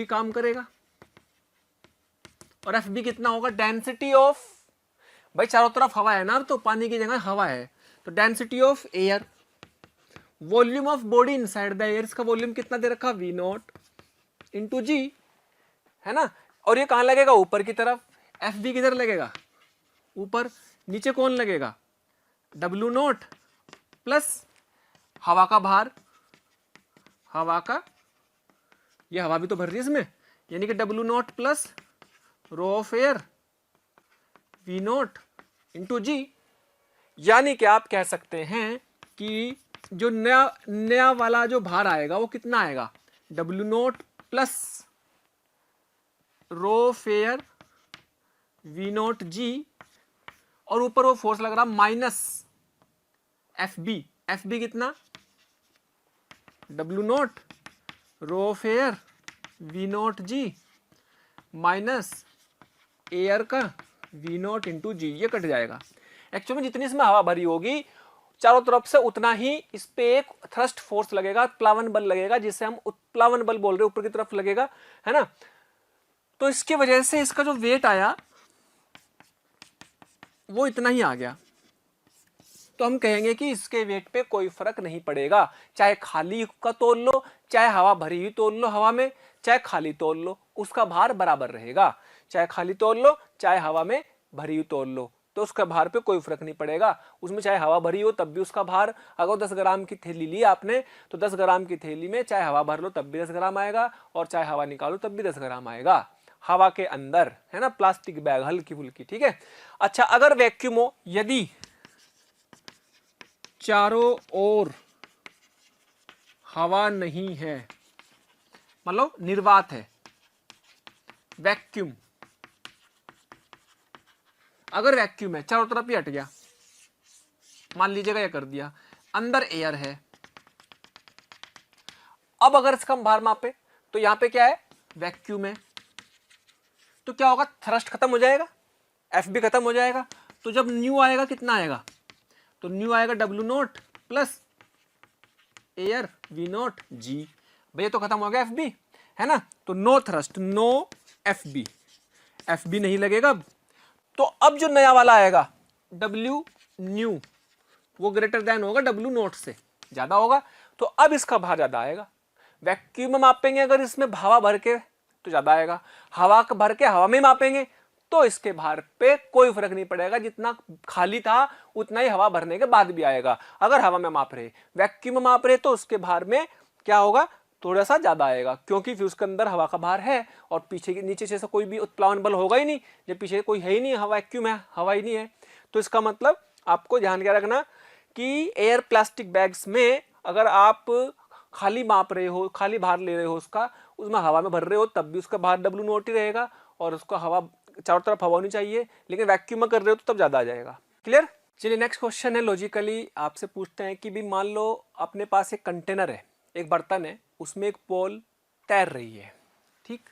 काम करेगा। और एफ बी कितना होगा, डेंसिटी ऑफ, भाई चारों तरफ हवा है ना, तो पानी की जगह हवा है, तो density of air, volume of body inside the air, इसका वॉल्यूम कितना दे रखा, V नोट इंटू G, है ना। और ये कहां लगेगा, ऊपर की तरफ, एफ बी किधर लगेगा, ऊपर। नीचे कौन लगेगा, W नोट प्लस हवा का भार, हवा का, ये हवा भी तो भर रही है इसमें, यानी कि W naught plus rho of air V naught into G। यानी कि आप कह सकते हैं कि जो नया वाला जो भार आएगा वो कितना आएगा, W naught plus rho of air V naught G, और ऊपर वो फोर्स लग रहा माइनस एफ बी कितना, W naught rho of air V naught G minus air का वी नॉट इंटू जी, ये कट जाएगा। एक्चुअली में जितनी इसमें हवा भरी होगी चारों तरफ से उतना ही इस पे एक थ्रस्ट फोर्स लगेगा, प्लावन बल लगेगा, जिसे हम उत्प्लावन बल बोल रहे हैं, ऊपर की तरफ लगेगा, है ना। तो इसकी वजह से इसका जो वेट आया वो इतना ही आ गया। तो हम कहेंगे कि इसके वेट पे कोई फर्क नहीं पड़ेगा, चाहे खाली का तोल लो, चाहे हवा भरी हुई तोल लो हवा में, चाहे खाली तोल लो, उसका भार बराबर रहेगा। चाहे खाली तोल लो, चाहे हवा में भरी हुई तोल लो, तो उसका भार पे कोई फर्क नहीं पड़ेगा। उसमें चाहे हवा भरी हो तब भी उसका भार, अगर 10 ग्राम की थैली ली आपने तो 10 ग्राम की थैली में चाहे हवा भर लो तब भी 10 ग्राम आएगा, और चाहे हवा निकालो तब भी 10 ग्राम आएगा हवा के अंदर, है ना। प्लास्टिक बैग हल्की फुल्की, ठीक है। अच्छा, अगर वैक्यूम हो, यदि चारों ओर हवा नहीं है, मतलब निर्वात है, वैक्यूम, अगर वैक्यूम है चारों तरफ ही हट गया, मान लीजिएगा ये कर दिया, अंदर एयर है। अब अगर इसका हम भार मापे तो यहां पे क्या है, वैक्यूम है, तो क्या होगा, थ्रस्ट खत्म हो जाएगा, एफ भी खत्म हो जाएगा। तो जब न्यू आएगा कितना आएगा, तो न्यू आएगा W naught plus air V naught G. भैया तो खत्म हो गया एफ बी, है ना। तो no thrust, no F B नहीं लगेगा अब। तो अब जो नया वाला आएगा डब्ल्यू न्यू, वो ग्रेटर देन होगा डब्ल्यू नोट से, ज्यादा होगा, तो अब इसका भार ज्यादा आएगा। वैक्यूम में मापेंगे अगर इसमें हवा भर के तो ज्यादा आएगा, हवा का भर के हवा में मापेंगे तो इसके भार पे कोई फर्क नहीं पड़ेगा, जितना खाली था उतना ही हवा भरने के बाद भी आएगा। अगर हवा में माप रहे, वैक्यूम में माप रहे, तो उसके भार में क्या होगा, थोड़ा सा ज्यादा आएगा, क्योंकि फिर उसके अंदर हवा का भार है और पीछे के नीचे से कोई भी उत्प्लावन बल होगा ही नहीं, जब पीछे कोई है ही नहीं, हवा वैक्यूम है, हवा ही नहीं है। तो इसका मतलब आपको ध्यान क्या रखना कि एयर प्लास्टिक बैग्स में अगर आप खाली माप रहे हो, खाली भार ले रहे हो उसका, उसमें हवा में भर रहे हो तब भी उसका भार डब्ल्यू नोट ही रहेगा, और उसका हवा चारों तरफ हवा होनी चाहिए, लेकिन वैक्यूम में कर रहे हो तो तब ज्यादा आ जाएगा। क्लियर। चलिए नेक्स्ट क्वेश्चन है, लॉजिकली आपसे पूछते हैं कि भी मान लो अपने पास एक कंटेनर है, एक बर्तन है, उसमें एक बॉल तैर रही है, ठीक।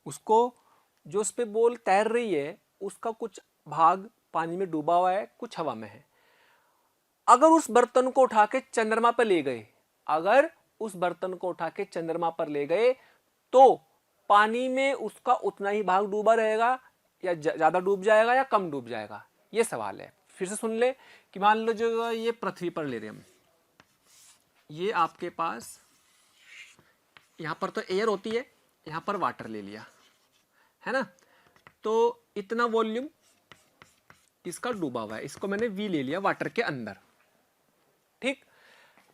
उसको जो उस पे बॉल तैर रही है उसका कुछ भाग पानी में डूबा हुआ है, कुछ हवा में है। अगर उस बर्तन को उठा के चंद्रमा पर ले गए, अगर उस बर्तन को उठा के चंद्रमा पर ले गए तो पानी में उसका उतना ही भाग डूबा रहेगा, या ज्यादा डूब जाएगा या कम डूब जाएगा, ये सवाल है। फिर से सुन ले कि मान लो जो ये पृथ्वी पर ले रहे हम, ये आपके पास यहां पर तो एयर होती है, यहां पर वाटर ले लिया, है ना। तो इतना वॉल्यूम इसका डूबा हुआ है, इसको मैंने वी ले लिया वाटर के अंदर, ठीक।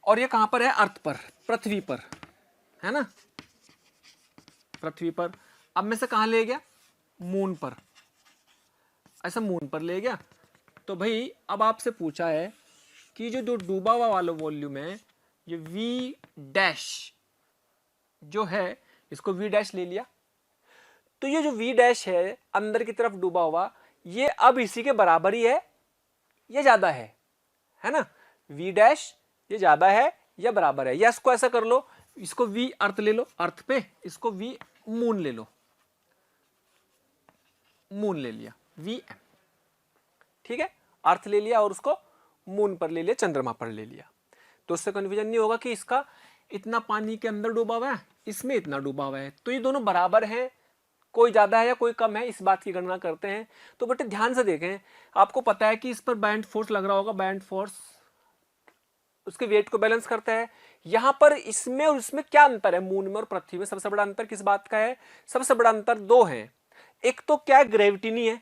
और ये कहां पर है, अर्थ पर, पृथ्वी पर, है ना, पृथ्वी पर। अब में से कहां ले गया, मून पर, ऐसा मून पर ले गया। तो भाई अब आपसे पूछा है कि जो डूबा हुआ वाला वॉल्यूम है, ये वी डैश जो है, इसको वी डैश ले लिया, तो ये जो वी डैश है अंदर की तरफ डूबा हुआ, ये अब इसी के बराबर ही है, ये ज्यादा है ना। वी डैश ये ज्यादा है या बराबर है, या इसको ऐसा कर लो, इसको वी अर्थ ले लो, अर्थ पे, इसको वी मून ले लो, मून ले लिया, वी एम, ठीक है। अर्थ ले लिया और उसको मून पर ले लिया, चंद्रमा पर ले लिया, तो उससे कंफ्यूजन नहीं होगा कि इसका इतना पानी के अंदर डूबा हुआ है, इसमें इतना डूबा हुआ है, तो ये दोनों बराबर हैं, कोई ज्यादा है या कोई कम है, इस बात की गणना करते हैं। तो बेटे ध्यान से देखें, आपको पता है कि इस पर बैंड फोर्स लग रहा होगा, बैंड फोर्स उसके वेट को बैलेंस करता है। यहां पर इसमें और इसमें क्या अंतर है, मून में और पृथ्वी में सबसे बड़ा अंतर किस बात का है, सबसे बड़ा अंतर दो है। एक तो क्या, ग्रेविटी नहीं है,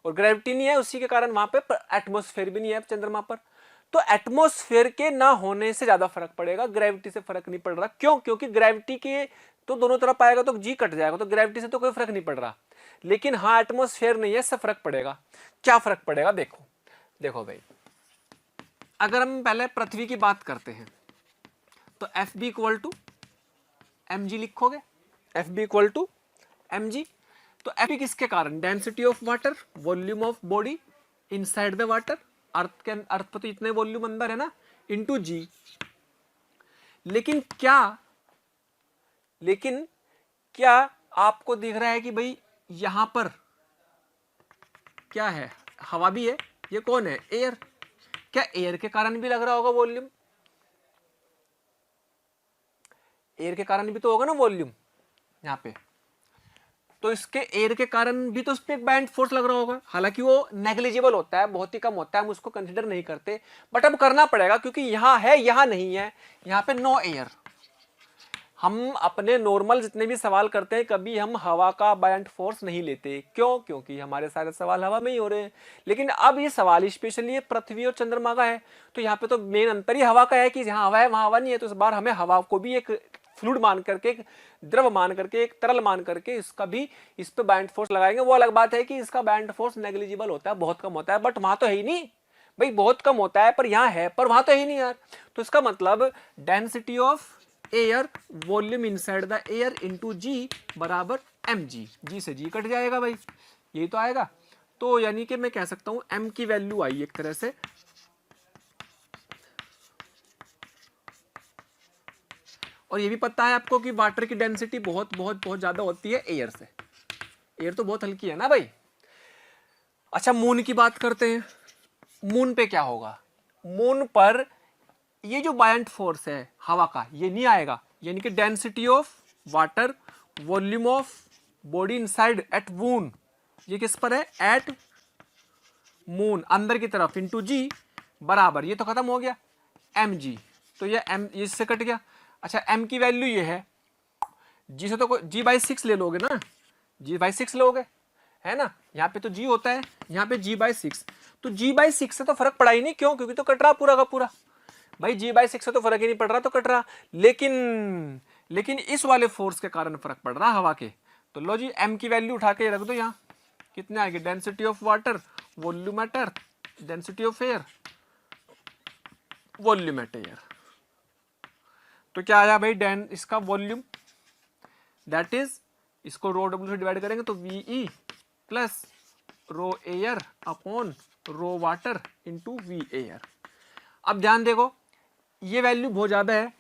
और ग्रेविटी नहीं है उसी के कारण वहां पे एटमॉस्फेयर भी नहीं है चंद्रमा पर, तो एटमॉस्फेयर के ना होने से ज्यादा फर्क पड़ेगा, ग्रेविटी से फर्क नहीं पड़ रहा। क्यों, क्योंकि ग्रेविटी के तो दोनों तरफ आएगा तो जी कट जाएगा, तो ग्रेविटी से तो कोई फर्क नहीं पड़ रहा। लेकिन हाँ एटमॉस्फेयर नहीं है, इससे फर्क पड़ेगा। क्या फर्क पड़ेगा, देखो देखो भाई, अगर हम पहले पृथ्वी की बात करते हैं तो F B equal to M G लिखोगे, F B equal to M G. तो एफ बी किसके कारण, density of water, volume of body inside the water, earth पर तो इतने वॉल्यूम अंदर है ना, इंटू जी। लेकिन क्या आपको दिख रहा है कि भाई यहां पर क्या है, हवा भी है, ये कौन है, एयर। क्या एयर के कारण भी लग रहा होगा वॉल्यूम, एयर के कारण भी तो होगा ना वॉल्यूम यहाँ पे, तो इसके एयर के कारण भी तो उस पर एक बायंट फोर्स लग रहा होगा। हालांकि वो नेग्लिजिबल होता है, बहुत ही कम होता है, हम उसको कंसिडर नहीं करते, बट अब करना पड़ेगा क्योंकि यहाँ है यहाँ नहीं है, यहाँ पे नो एयर। हम अपने नॉर्मल जितने भी सवाल करते हैं कभी हम हवा का बायंट फोर्स नहीं लेते, क्यों, क्योंकि हमारे सारे सवाल हवा में ही हो रहे हैं। लेकिन अब ये सवाल स्पेशली पृथ्वी और चंद्रमा का है, तो यहाँ पे तो मेन अंतर ही हवा का है कि जहाँ हवा है वहाँ हवा नहीं है, तो इस बार हमें हवा को भी एक फ्लूइड मान करके, एक द्रव मान करके, एक तरल मान करके इसका भी इस पे बायंट फोर्स लगाएंगे। वो अलग बात है कि इसका बायंट फोर्स नेग्लिजिबल होता है, बहुत कम होता है, बट वहां तो है ही नहीं भाई, बहुत कम होता है, पर यहाँ है, पर वहां तो है ही नहीं यार। तो इसका मतलब density of air volume inside the air into G बराबर एम जी, जी से जी कट जाएगा भाई, यही तो आएगा। तो यानी कि मैं कह सकता हूं एम की वैल्यू आई एक तरह से, और ये भी पता है आपको कि वाटर की डेंसिटी बहुत बहुत बहुत ज्यादा होती है एयर से, एयर तो बहुत हल्की है ना भाई। अच्छा मून की बात करते हैं, मून पे क्या होगा, मून पर ये जो बायंट फोर्स है हवा का ये नहीं आएगा, यानी कि density of water volume of body inside eight moon, ये किस पर है, एट मून अंदर की तरफ, इंटू जी बराबर, ये तो खत्म हो गया एम जी, तो ये एम इससे कट गया। अच्छा एम की वैल्यू ये है, जी से तो जी बाई 6 ले लोगे ना, जी बाई 6 लोगे है ना, यहाँ पे तो जी होता है, यहाँ पे जी बाई 6, तो जी बाई 6 से तो फर्क पड़ा ही नहीं, क्यों, क्योंकि तो कट रहा पूरा का पूरा भाई, जी बाई 6 से तो फर्क ही नहीं पड़ रहा, तो कट रहा। लेकिन इस वाले फोर्स के कारण फर्क पड़ रहा हवा के, तो लो जी एम की वैल्यू उठा के रख दो यहाँ, कितने आएगी, density of water volume at earth, density of air volume at air, तो क्या आया भाई इसका वॉल्यूम, दैट इज इसको रो डब्ल्यू से डिवाइड करेंगे तो VE plus rho air upon rho water into V air. अब ध्यान देखो ये वैल्यू बहुत ज्यादा है,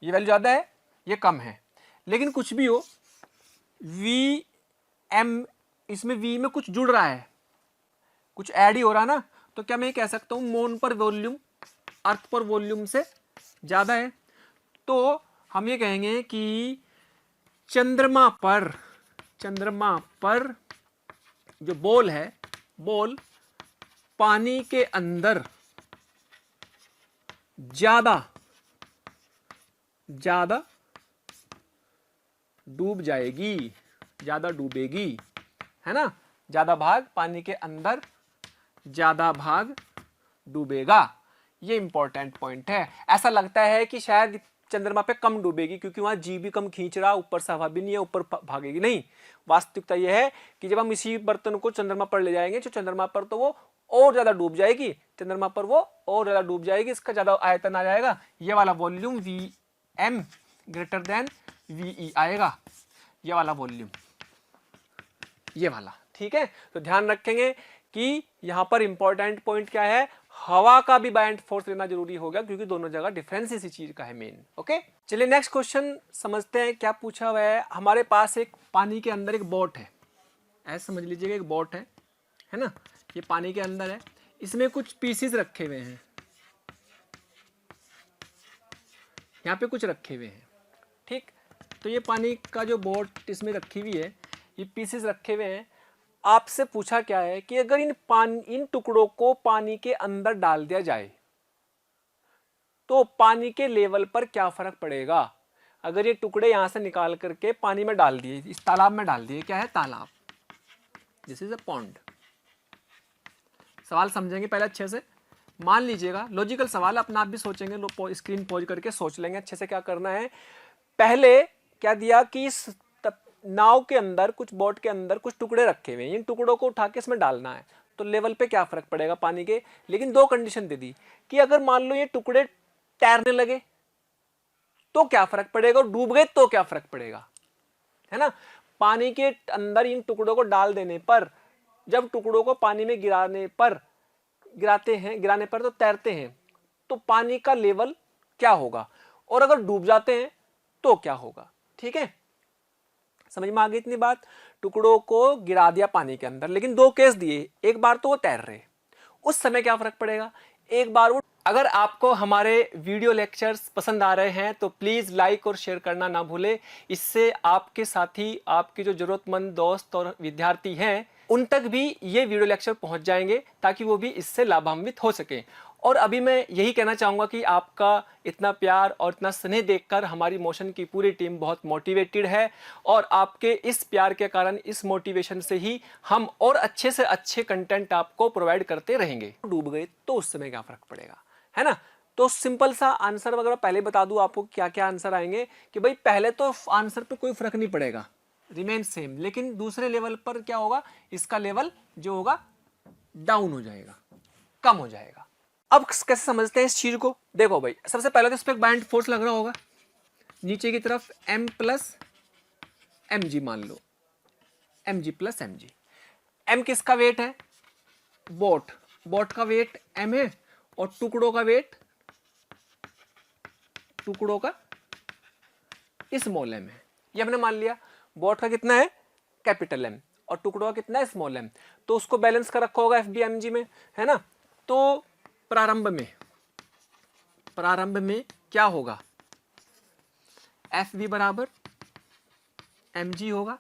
ये वैल्यू ज्यादा है, ये कम है, लेकिन कुछ भी हो वी एम, इसमें वी में कुछ जुड़ रहा है, कुछ ऐड ही हो रहा ना, तो क्या मैं कह सकता हूं मोन पर वॉल्यूम अर्थ पर वॉल्यूम से ज्यादा है, तो हम ये कहेंगे कि चंद्रमा पर जो बॉल है, बॉल पानी के अंदर ज्यादा डूब जाएगी, ज्यादा डूबेगी, है ना, ज्यादा भाग पानी के अंदर, ज्यादा भाग डूबेगा, ये इंपॉर्टेंट पॉइंट है। ऐसा लगता है कि शायद चंद्रमा पे कम डूबेगी क्योंकि वहां जी भी कम खींच रहा, ऊपर से हवा भी नहीं है, ऊपर भागेगी नहीं, वास्तविकता यह है कि जब हम इसी बर्तन को चंद्रमा पर ले जाएंगे तो चंद्रमा पर तो वो और ज्यादा डूब जाएगी, चंद्रमा पर वो और ज्यादा डूब जाएगी, इसका ज्यादा आयतन आ जाएगा, ये वाला volume V M greater than VE आएगा, ये वाला वॉल्यूम, ये वाला, ठीक है। तो ध्यान रखेंगे कि यहां पर इंपॉर्टेंट पॉइंट क्या है, हवा का भी बायंट फोर्स लेना जरूरी हो गया क्योंकि दोनों जगह डिफरेंस इसी चीज का है मेन। ओके चलिए नेक्स्ट क्वेश्चन समझते हैं, क्या पूछा हुआ है। हमारे पास एक पानी के अंदर एक बोट है, ऐसे समझ लीजिएगा एक बोट है ना, ये पानी के अंदर है, इसमें कुछ पीसीज रखे हुए हैं, यहाँ पे कुछ रखे हुए हैं, ठीक। तो ये पानी का जो बोट इसमें रखी हुई है, ये पीसेस रखे हुए हैं। आपसे पूछा क्या है कि अगर इन टुकड़ों को पानी के अंदर डाल दिया जाए तो पानी के लेवल पर क्या फर्क पड़ेगा। अगर ये टुकड़े यहां से निकाल करके पानी में डाल दिए, इस तालाब में डाल दिए, क्या है तालाब, दिस इज अ पॉन्ड। सवाल समझेंगे पहले अच्छे से, मान लीजिएगा लॉजिकल सवाल, अपना आप भी सोचेंगे, स्क्रीन पॉज करके सोच लेंगे अच्छे से क्या करना है। पहले क्या दिया कि इस नाव के अंदर, कुछ बोट के अंदर कुछ टुकड़े रखे हुए हैं, इन टुकड़ों को उठा के इसमें डालना है तो लेवल पे क्या फर्क पड़ेगा पानी के। लेकिन दो कंडीशन दे दी कि अगर मान लो ये टुकड़े तैरने लगे तो क्या फर्क पड़ेगा, और डूब गए तो क्या फर्क पड़ेगा, है ना। पानी के अंदर इन टुकड़ों को डाल देने पर, जब टुकड़ों को पानी में गिराने पर तो तैरते हैं, तो पानी का लेवल क्या होगा, और अगर डूब जाते हैं तो क्या होगा, ठीक है। समझ में आ गई इतनी बात? टुकड़ों को गिरा दिया पानी के अंदर, लेकिन दो केस दिए, एक बार तो वो तैर रहे, उस समय क्या फर्क पड़ेगा, एक बार वो। अगर आपको हमारे वीडियो लेक्चर्स पसंद आ रहे हैं तो प्लीज़ लाइक और शेयर करना ना भूलें। इससे आपके साथी, आपके जो ज़रूरतमंद दोस्त और विद्यार्थी हैं उन तक भी ये वीडियो लेक्चर पहुंच जाएंगे, ताकि वो भी इससे लाभान्वित हो सकें। और अभी मैं यही कहना चाहूँगा कि आपका इतना प्यार और इतना स्नेह देखकर हमारी मोशन की पूरी टीम बहुत मोटिवेटेड है, और आपके इस प्यार के कारण, इस मोटिवेशन से ही हम और अच्छे से अच्छे कंटेंट आपको प्रोवाइड करते रहेंगे। डूब गए तो उस समय क्या फ़र्क पड़ेगा, है ना? तो सिंपल सा आंसर वगैरह पहले बता दूं आपको क्या क्या आंसर आएंगे, कि भाई पहले तो आंसर पे कोई फर्क नहीं पड़ेगा, रिमेन सेम, लेकिन दूसरे लेवल पर क्या होगा, इसका लेवल जो होगा डाउन हो जाएगा, कम हो जाएगा। अब कैसे समझते हैं इस चीज को? देखो भाई, सबसे पहले तो इस पर बाइंड फोर्स लग रहा होगा नीचे की तरफ, m प्लस एम जी, मान लो mg plus M G. m किसका वेट है? बोट का वेट m है, और टुकड़ों का वेट, टुकड़ों का स्मॉल m है। ये हमने मान लिया। बोट का कितना है? कैपिटल M, और टुकड़ों का कितना है? Small m। तो उसको बैलेंस कर रखा होगा FBmg में, है ना? तो प्रारंभ में क्या होगा? FV बराबर mg होगा,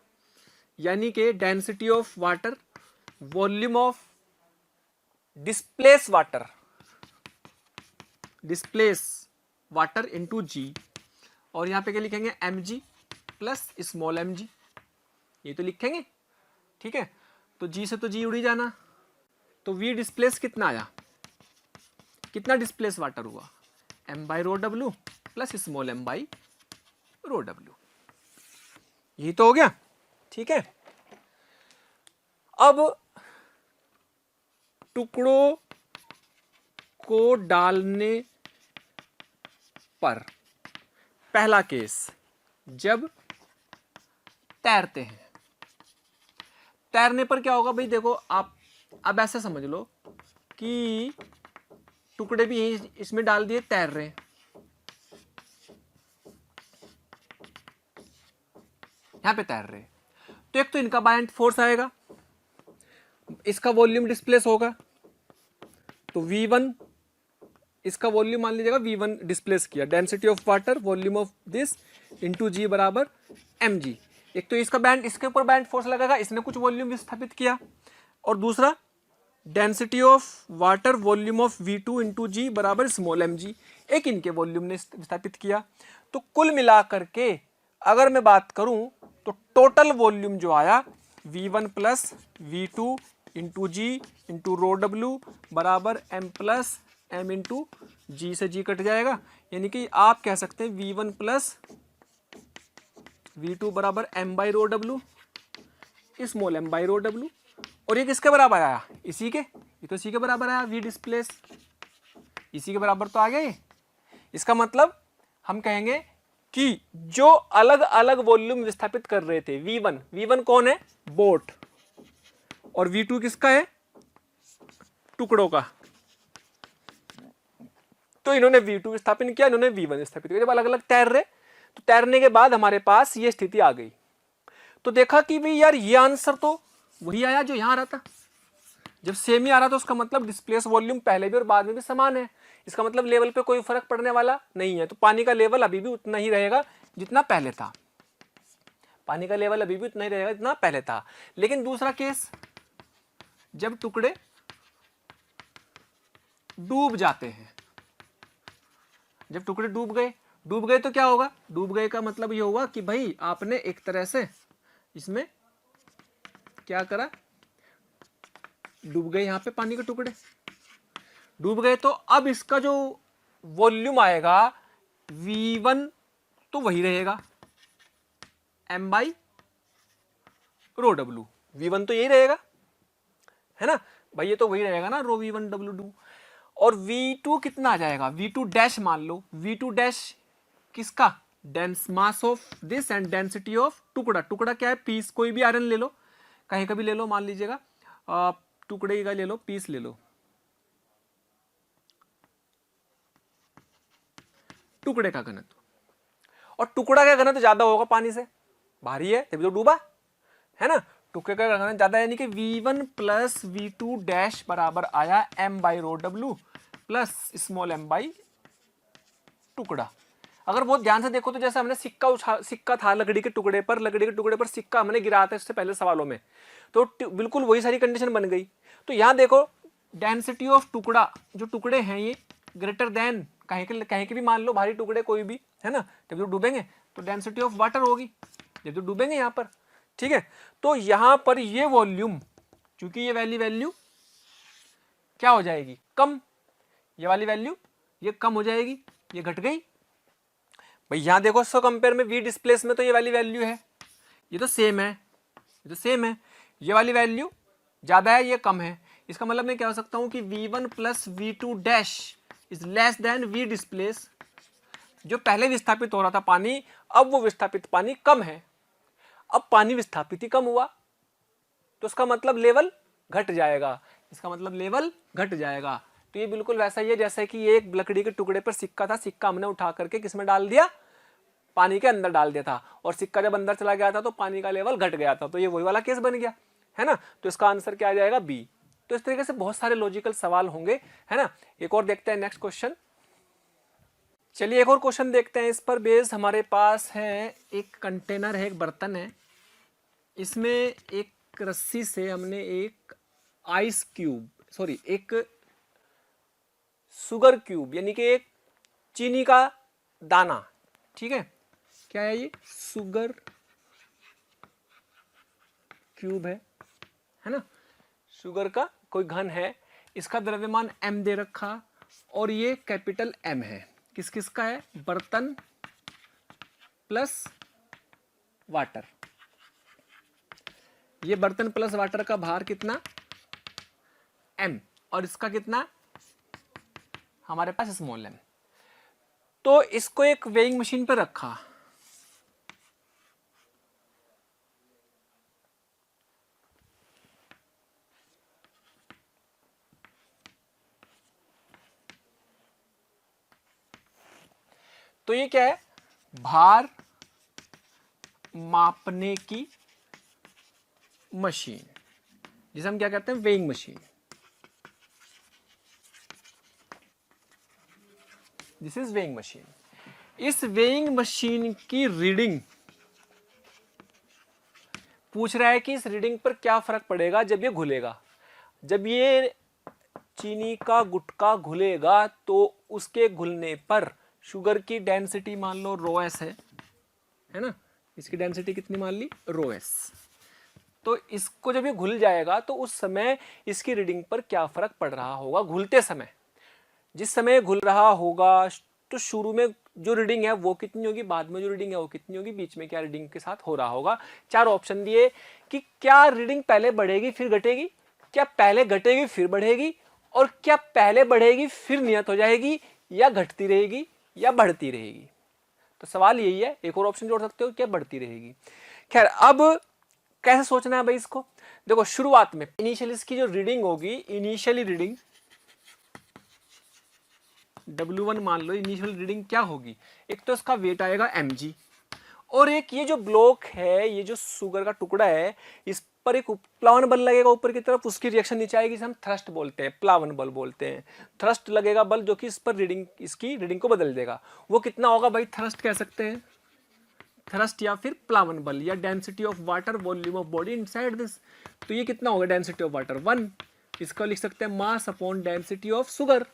यानी कि density of water, volume of displace water into g, और यहां पे क्या लिखेंगे? mg प्लस स्मॉल mg, ये तो लिखेंगे, ठीक है? तो g से तो g उड़ ही जाना, तो v डिस्प्लेस कितना आया? कितना डिस्प्लेस वाटर हुआ? m by row W plus small m by row W, यही तो हो गया, ठीक है? अब टुकड़ों को डालने पर, पहला केस जब तैरते हैं, तैरने पर क्या होगा भाई? देखो आप अब ऐसे समझ लो कि टुकड़े भी यही इसमें डाल दिए, तैर रहे हैं, यहां पे तैर रहे हैं, तो एक तो इनका बायंट फोर्स आएगा, इसका वॉल्यूम डिस्प्लेस होगा, तो V1, इसका वॉल्यूम मान लीजिएगा V1 डिस्प्लेस किया, density of water, volume of this into G बराबर mg। एक तो इसका बैंड, इसके ऊपर बैंड फोर्स लगेगा, इसने कुछ वॉल्यूम विस्थापित किया, और दूसरा density of water, volume of V2 into G बराबर स्मॉल mg, एक इनके वॉल्यूम ने विस्थापित किया। तो कुल मिलाकर के अगर मैं बात करूं तो टोटल वॉल्यूम जो आया V1 प्लस V2 इंटू जी इंटू रो डब्ल्यू बराबर m प्लस m इंटू जी, से जी कट जाएगा, यानी कि आप कह सकते हैं V1 प्लस V2 बराबर m by row W, small m by row W, और ये किसके बराबर आया? इसी के, ये तो इसी के बराबर आया, V डिस्प्लेस इसी के बराबर तो आ गया ये। इसका मतलब हम कहेंगे कि जो अलग अलग वॉल्यूम विस्थापित कर रहे थे, V1 कौन है? बोट, और V2 किसका है? टुकड़ों का। तो इन्होंने V2 विस्थापित किया, इन्होंने V1 विस्थापित किया, जब अलग अलग तैर रहे, तो तैरने के बाद हमारे पास ये स्थिति आ गई। तो देखा कि भाई यार ये आंसर तो वही आया जो यहां आ रहा था। जब सेम ही आ रहा था उसका मतलब डिस्प्लेस वॉल्यूम पहले भी और बाद में भी समान है, इसका मतलब लेवल पे कोई फर्क पड़ने वाला नहीं है। तो पानी का लेवल अभी भी उतना ही रहेगा जितना पहले था, पानी का लेवल अभी भी उतना ही रहेगा जितना पहले था। लेकिन दूसरा केस, जब टुकड़े डूब जाते हैं, जब टुकड़े डूब गए तो क्या होगा? डूब गए का मतलब ये होगा कि भाई आपने एक तरह से इसमें क्या करा, डूब गए, यहां पे पानी के टुकड़े डूब गए, तो अब इसका जो वॉल्यूम आएगा V1 तो वही रहेगा, m by row W, V1 तो यही रहेगा, है ना भाई? ये तो वही रहेगा ना, रो V1 W2, और V2 कितना आ जाएगा? V2 डैश मान लो, V2 डैश किसका? Dense mass of this and density of टुकड़ा क्या है? पीस, कोई भी आयरन ले लो, कहीं का भी ले लो, मान लीजिएगा टुकड़े का ले लो, पीस ले लो, टुकड़े का घनत्व, और टुकड़ा का घनत्व ज्यादा होगा पानी से, भारी है तभी तो डूबा, है ना। टुकड़े का घनत्व ज्यादा यानी कि V1 प्लस V2 डैश बराबर आया m by row W plus small m by टुकड़ा। अगर बहुत ध्यान से देखो तो जैसे हमने सिक्का था लकड़ी के टुकड़े पर सिक्का हमने गिराया था इससे पहले सवालों में, तो बिल्कुल वही सारी कंडीशन बन गई। तो यहाँ देखो डेंसिटी ऑफ टुकड़ा, जो टुकड़े हैं ये ग्रेटर देन कहीं के भी मान लो भारी टुकड़े कोई भी, है ना, जब तो डूबेंगे तो डेंसिटी ऑफ वाटर होगी जब तो डूबेंगे यहाँ पर, ठीक है। तो यहाँ पर ये वॉल्यूम, चूंकि ये वाली वैल्यू क्या हो जाएगी, कम, ये वाली वैल्यू ये कम हो जाएगी, ये घट गई भाई। यहां देखो इसको कंपेयर में वी डिस्प्लेस में तो ये वाली वैल्यू है, ये तो सेम है, ये तो सेम है, ये वाली वैल्यू ज्यादा है, ये कम है। इसका मतलब मैं क्या हो सकता हूं कि V1 plus V2 dash is less than V displace. जो पहले विस्थापित हो रहा था पानी, अब वो विस्थापित पानी कम है, अब पानी विस्थापित ही कम हुआ, तो इसका मतलब लेवल घट जाएगा, इसका मतलब लेवल घट जाएगा। तो ये बिल्कुल वैसा ही है जैसे कि एक लकड़ी के टुकड़े पर सिक्का था, सिक्का हमने उठा करके किसमें डाल दिया, पानी के अंदर डाल दिया था, और सिक्का जब अंदर चला गया था तो पानी का लेवल घट गया था, तो ये वही वाला केस बन गया, है ना। तो इसका आंसर क्या आ जाएगा, बी। तो इस तरीके से बहुत सारे लॉजिकल सवाल होंगे, है ना। एक और देखते हैं नेक्स्ट क्वेश्चन। चलिए एक और क्वेश्चन देखते हैं। इस पर बेस हमारे पास है, एक कंटेनर है, एक बर्तन है, इसमें एक रस्सी से हमने एक आइस क्यूब, सॉरी एक शुगर क्यूब यानी कि एक चीनी का दाना, ठीक है, क्या है ये, शुगर क्यूब है ना, शुगर का कोई घन है, इसका द्रव्यमान m दे रखा, और ये कैपिटल M है, किस किस का है, बर्तन प्लस वाटर। ये बर्तन प्लस वाटर का भार कितना, m, और इसका कितना हमारे पास स्मॉल m। तो इसको एक वेइंग मशीन पर रखा, तो ये क्या है, भार मापने की मशीन, जिसे हम क्या कहते हैं, weighing machine. This is weighing machine. इस वेइंग मशीन की रीडिंग पूछ रहा है कि इस रीडिंग पर क्या फर्क पड़ेगा जब ये घुलेगा। जब ये चीनी का गुटका घुलेगा तो उसके घुलने पर शुगर की डेंसिटी मान लो रो एस है ना, इसकी डेंसिटी कितनी मान ली, रो एस। तो इसको जब ये घुल जाएगा तो उस समय इसकी रीडिंग पर क्या फर्क पड़ रहा होगा घुलते समय। जिस समय घुल रहा होगा तो शुरू में जो रीडिंग है वो कितनी होगी, बाद में जो रीडिंग है वो कितनी होगी, बीच में क्या रीडिंग के साथ हो रहा होगा। चार ऑप्शन दिए कि क्या रीडिंग पहले बढ़ेगी फिर घटेगी, क्या पहले घटेगी फिर बढ़ेगी, और क्या पहले बढ़ेगी फिर नियत हो जाएगी, या घटती रहेगी या बढ़ती रहेगी। तो सवाल यही है, एक और ऑप्शन जोड़ सकते हो, क्या बढ़ती रहेगी। खैर अब कैसे सोचना है भाई इसको, देखो शुरुआत में इनिशियल इसकी जो रीडिंग होगी, इनिशियली रीडिंग W1 मान लो, इनिशियल रीडिंग क्या होगी, एक तो इसका वेट आएगा mg, और एक ये जो ब्लॉक है, ये जो शुगर का टुकड़ा है, इस पर एक प्लावन बल लगेगा ऊपर की तरफ, उसकी रिएक्शन नीचे आएगी, इसे हम थ्रस्ट बोलते हैं, प्लावन बल बोलते हैं। थ्रस्ट लगेगा बल जो कि इस पर रीडिंग, इसकी रीडिंग को बदल देगा। वो कितना होगा भाई, थ्रस्ट कह सकते हैं, थ्रस्ट या फिर प्लावन बल, या density of water volume of body inside this. तो ये कितना होगा, डेंसिटी ऑफ वाटर 1, इसको लिख सकते हैं mass upon density of sugar.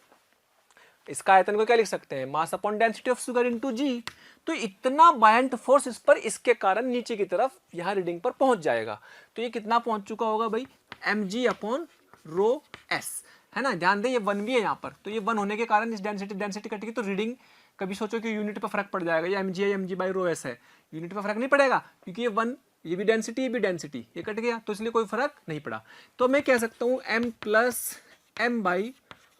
इसका आयतन को क्या लिख सकते हैं, mass upon density of sugar into G. तो इतना बायंट फोर्स इस पर, इसके कारण नीचे की तरफ यहाँ रीडिंग पर पहुंच जाएगा। तो ये कितना पहुंच चुका होगा भाई, mg अपॉन रो एस, है ना। ध्यान दें ये 1 भी है यहाँ पर, तो ये 1 होने के कारण इस डेंसिटी कटेगी, तो रीडिंग कभी सोचो कि यूनिट पर फर्क पड़ जाएगा, ये mg है, mg बाई रो एस है, यूनिट पर फर्क नहीं पड़ेगा क्योंकि ये 1, ये भी डेंसिटी, ये भी डेंसिटी, ये कट गया, तो इसलिए कोई फर्क नहीं पड़ा। तो मैं कह सकता हूँ m plus m by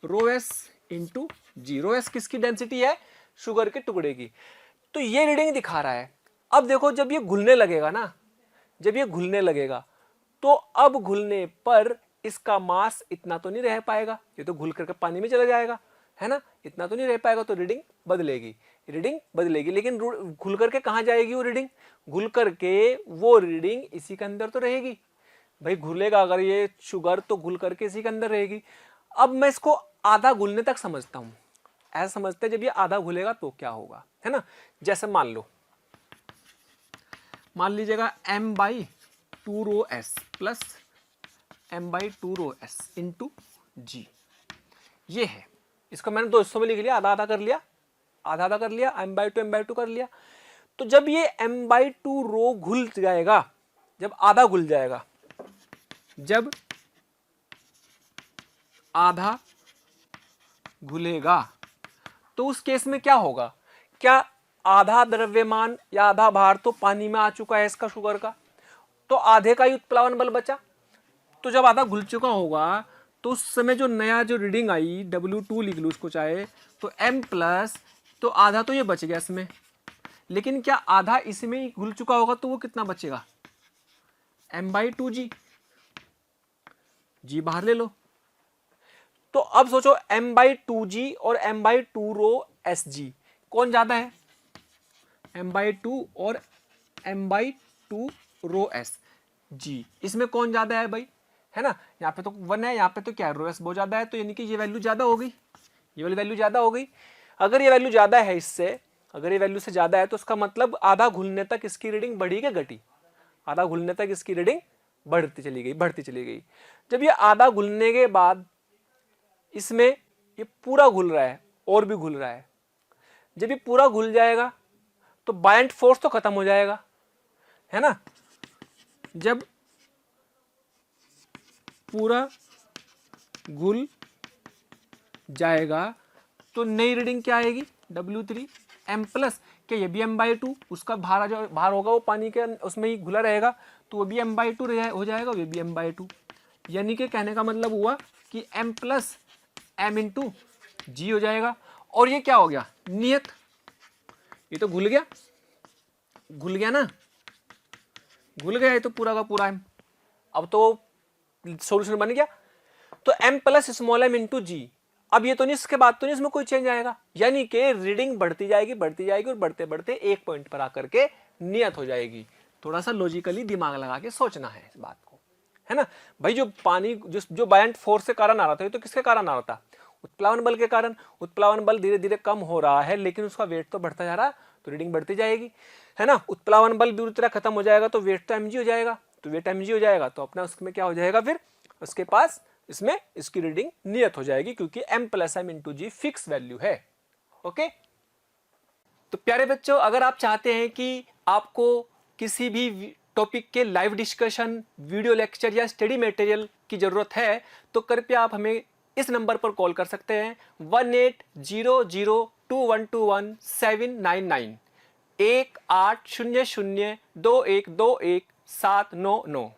rho S into G. Rho S किसकी डेंसिटी है, शुगर के टुकड़े की। तो ये रीडिंग दिखा रहा है। अब देखो जब ये घुलने लगेगा ना, जब ये घुलने लगेगा तो अब घुलने पर इसका मास इतना तो नहीं रह पाएगा, ये तो घुल करके पानी में चला जाएगा, है ना, इतना तो नहीं रह पाएगा, तो रीडिंग बदलेगी, रीडिंग बदलेगी। लेकिन घुल करके कहाँ जाएगी वो रीडिंग? घुल करके वो रीडिंग इसी के अंदर तो रहेगी भाई, घुलेगा अगर ये शुगर तो घुल करके इसी के अंदर रहेगी। अब मैं इसको आधा घुलने तक समझता हूँ। ऐसा समझते हैं जब ये आधा घुलेगा तो क्या होगा, है ना। जैसे मान लीजिएगा m/2 रो s प्लस m/2 रो s इंटू जी, ये है। इसको मैंने दो हिस्सों में लिख लिया, आधा आधा कर लिया, आधा आधा कर लिया, m/2 कर लिया। तो जब ये m/2 रो घुल जाएगा, जब आधा घुल जाएगा, जब आधा घुलेगा, तो उस केस में क्या होगा? क्या आधा द्रव्यमान या आधा भार तो पानी में आ चुका है इसका, शुगर का, तो आधे का ही उत्प्लावन बल बचा। तो जब आधा घुल चुका होगा तो उस समय जो नया जो रीडिंग आई, W2 लिख लूँ उसको चाहे, तो m प्लस, तो आधा तो ये बच गया इसमें, लेकिन क्या आधा इसमें ही घुल चुका होगा तो वो कितना बचेगा? m/2g, जी बाहर ले लो। तो अब सोचो m/2g और m/2 रो sg कौन ज्यादा है? m/2 और m/2 रो s g, इसमें कौन ज्यादा है भाई? है ना, यहाँ पे तो 1 है, यहाँ पे तो क्या रो s बहुत ज्यादा है, तो यानी कि ये वैल्यू ज्यादा हो गई, ये वाली वैल्यू ज्यादा हो गई। अगर ये वैल्यू ज्यादा है इससे, अगर ये वैल्यू से ज्यादा है, तो उसका मतलब आधा घुलने तक इसकी रीडिंग बढ़ी क्या घटी? आधा घुलने तक इसकी रीडिंग बढ़ती चली गई, बढ़ती चली गई। जब ये आधा घुलने के बाद इसमें ये पूरा घुल रहा है और भी घुल रहा है, जब ये पूरा घुल जाएगा तो बायंट फोर्स तो खत्म हो जाएगा, है ना। जब पूरा घुल जाएगा तो नई रीडिंग क्या आएगी? W3 m प्लस, क्या ये भी m/2, उसका भार जो भार होगा वो पानी के उसमें ही घुला रहेगा, तो वो भी m/2 हो जाएगा, वो भी m/2। यानी कि कहने का मतलब हुआ कि m प्लस m इंटू जी हो जाएगा। और ये क्या हो गया? नियत, ये तो घुल गया, घुल गया ना, घुल गया ये तो पूरा का पूरा m। अब तो सॉल्यूशन बन गया। तो m plus small m into G. अब ये तो नहीं, इसके बाद तो नहीं इसमें कोई चेंज आएगा, यानी कि रीडिंग बढ़ती जाएगी, बढ़ती जाएगी, और बढ़ते बढ़ते एक पॉइंट पर आकर के नियत हो जाएगी। थोड़ा सा लॉजिकली दिमाग लगा के सोचना है इस बात को, है ना भाई। जो पानी जो बायंट फोर्स के कारण आ रहा था, ये तो किसके कारण आ रहा था? उत्प्लावन बल के कारण। उत्प्लावन बल धीरे धीरे कम हो रहा है, लेकिन उसका वेट तो बढ़ता जा रहा, तो रीडिंग बढ़ती जाएगी, है ना। उत्प्लावन बल पूरी तरह खत्म हो जाएगा तो वेट तो mg हो जाएगा, तो वेट mg हो जाएगा तो अपना उसमें क्या हो जाएगा? फिर उसके पास इसमें इसकी रीडिंग नियत हो जाएगी, क्योंकि m प्लस m इंटू जी फिक्स वैल्यू है। ओके, तो प्यारे बच्चों, अगर आप चाहते हैं कि आपको किसी भी टॉपिक के लाइव डिस्कशन, वीडियो लेक्चर या स्टडी मटेरियल की जरूरत है, तो कृपया आप हमें इस नंबर पर कॉल कर सकते हैं 18002121 799 18002121 799।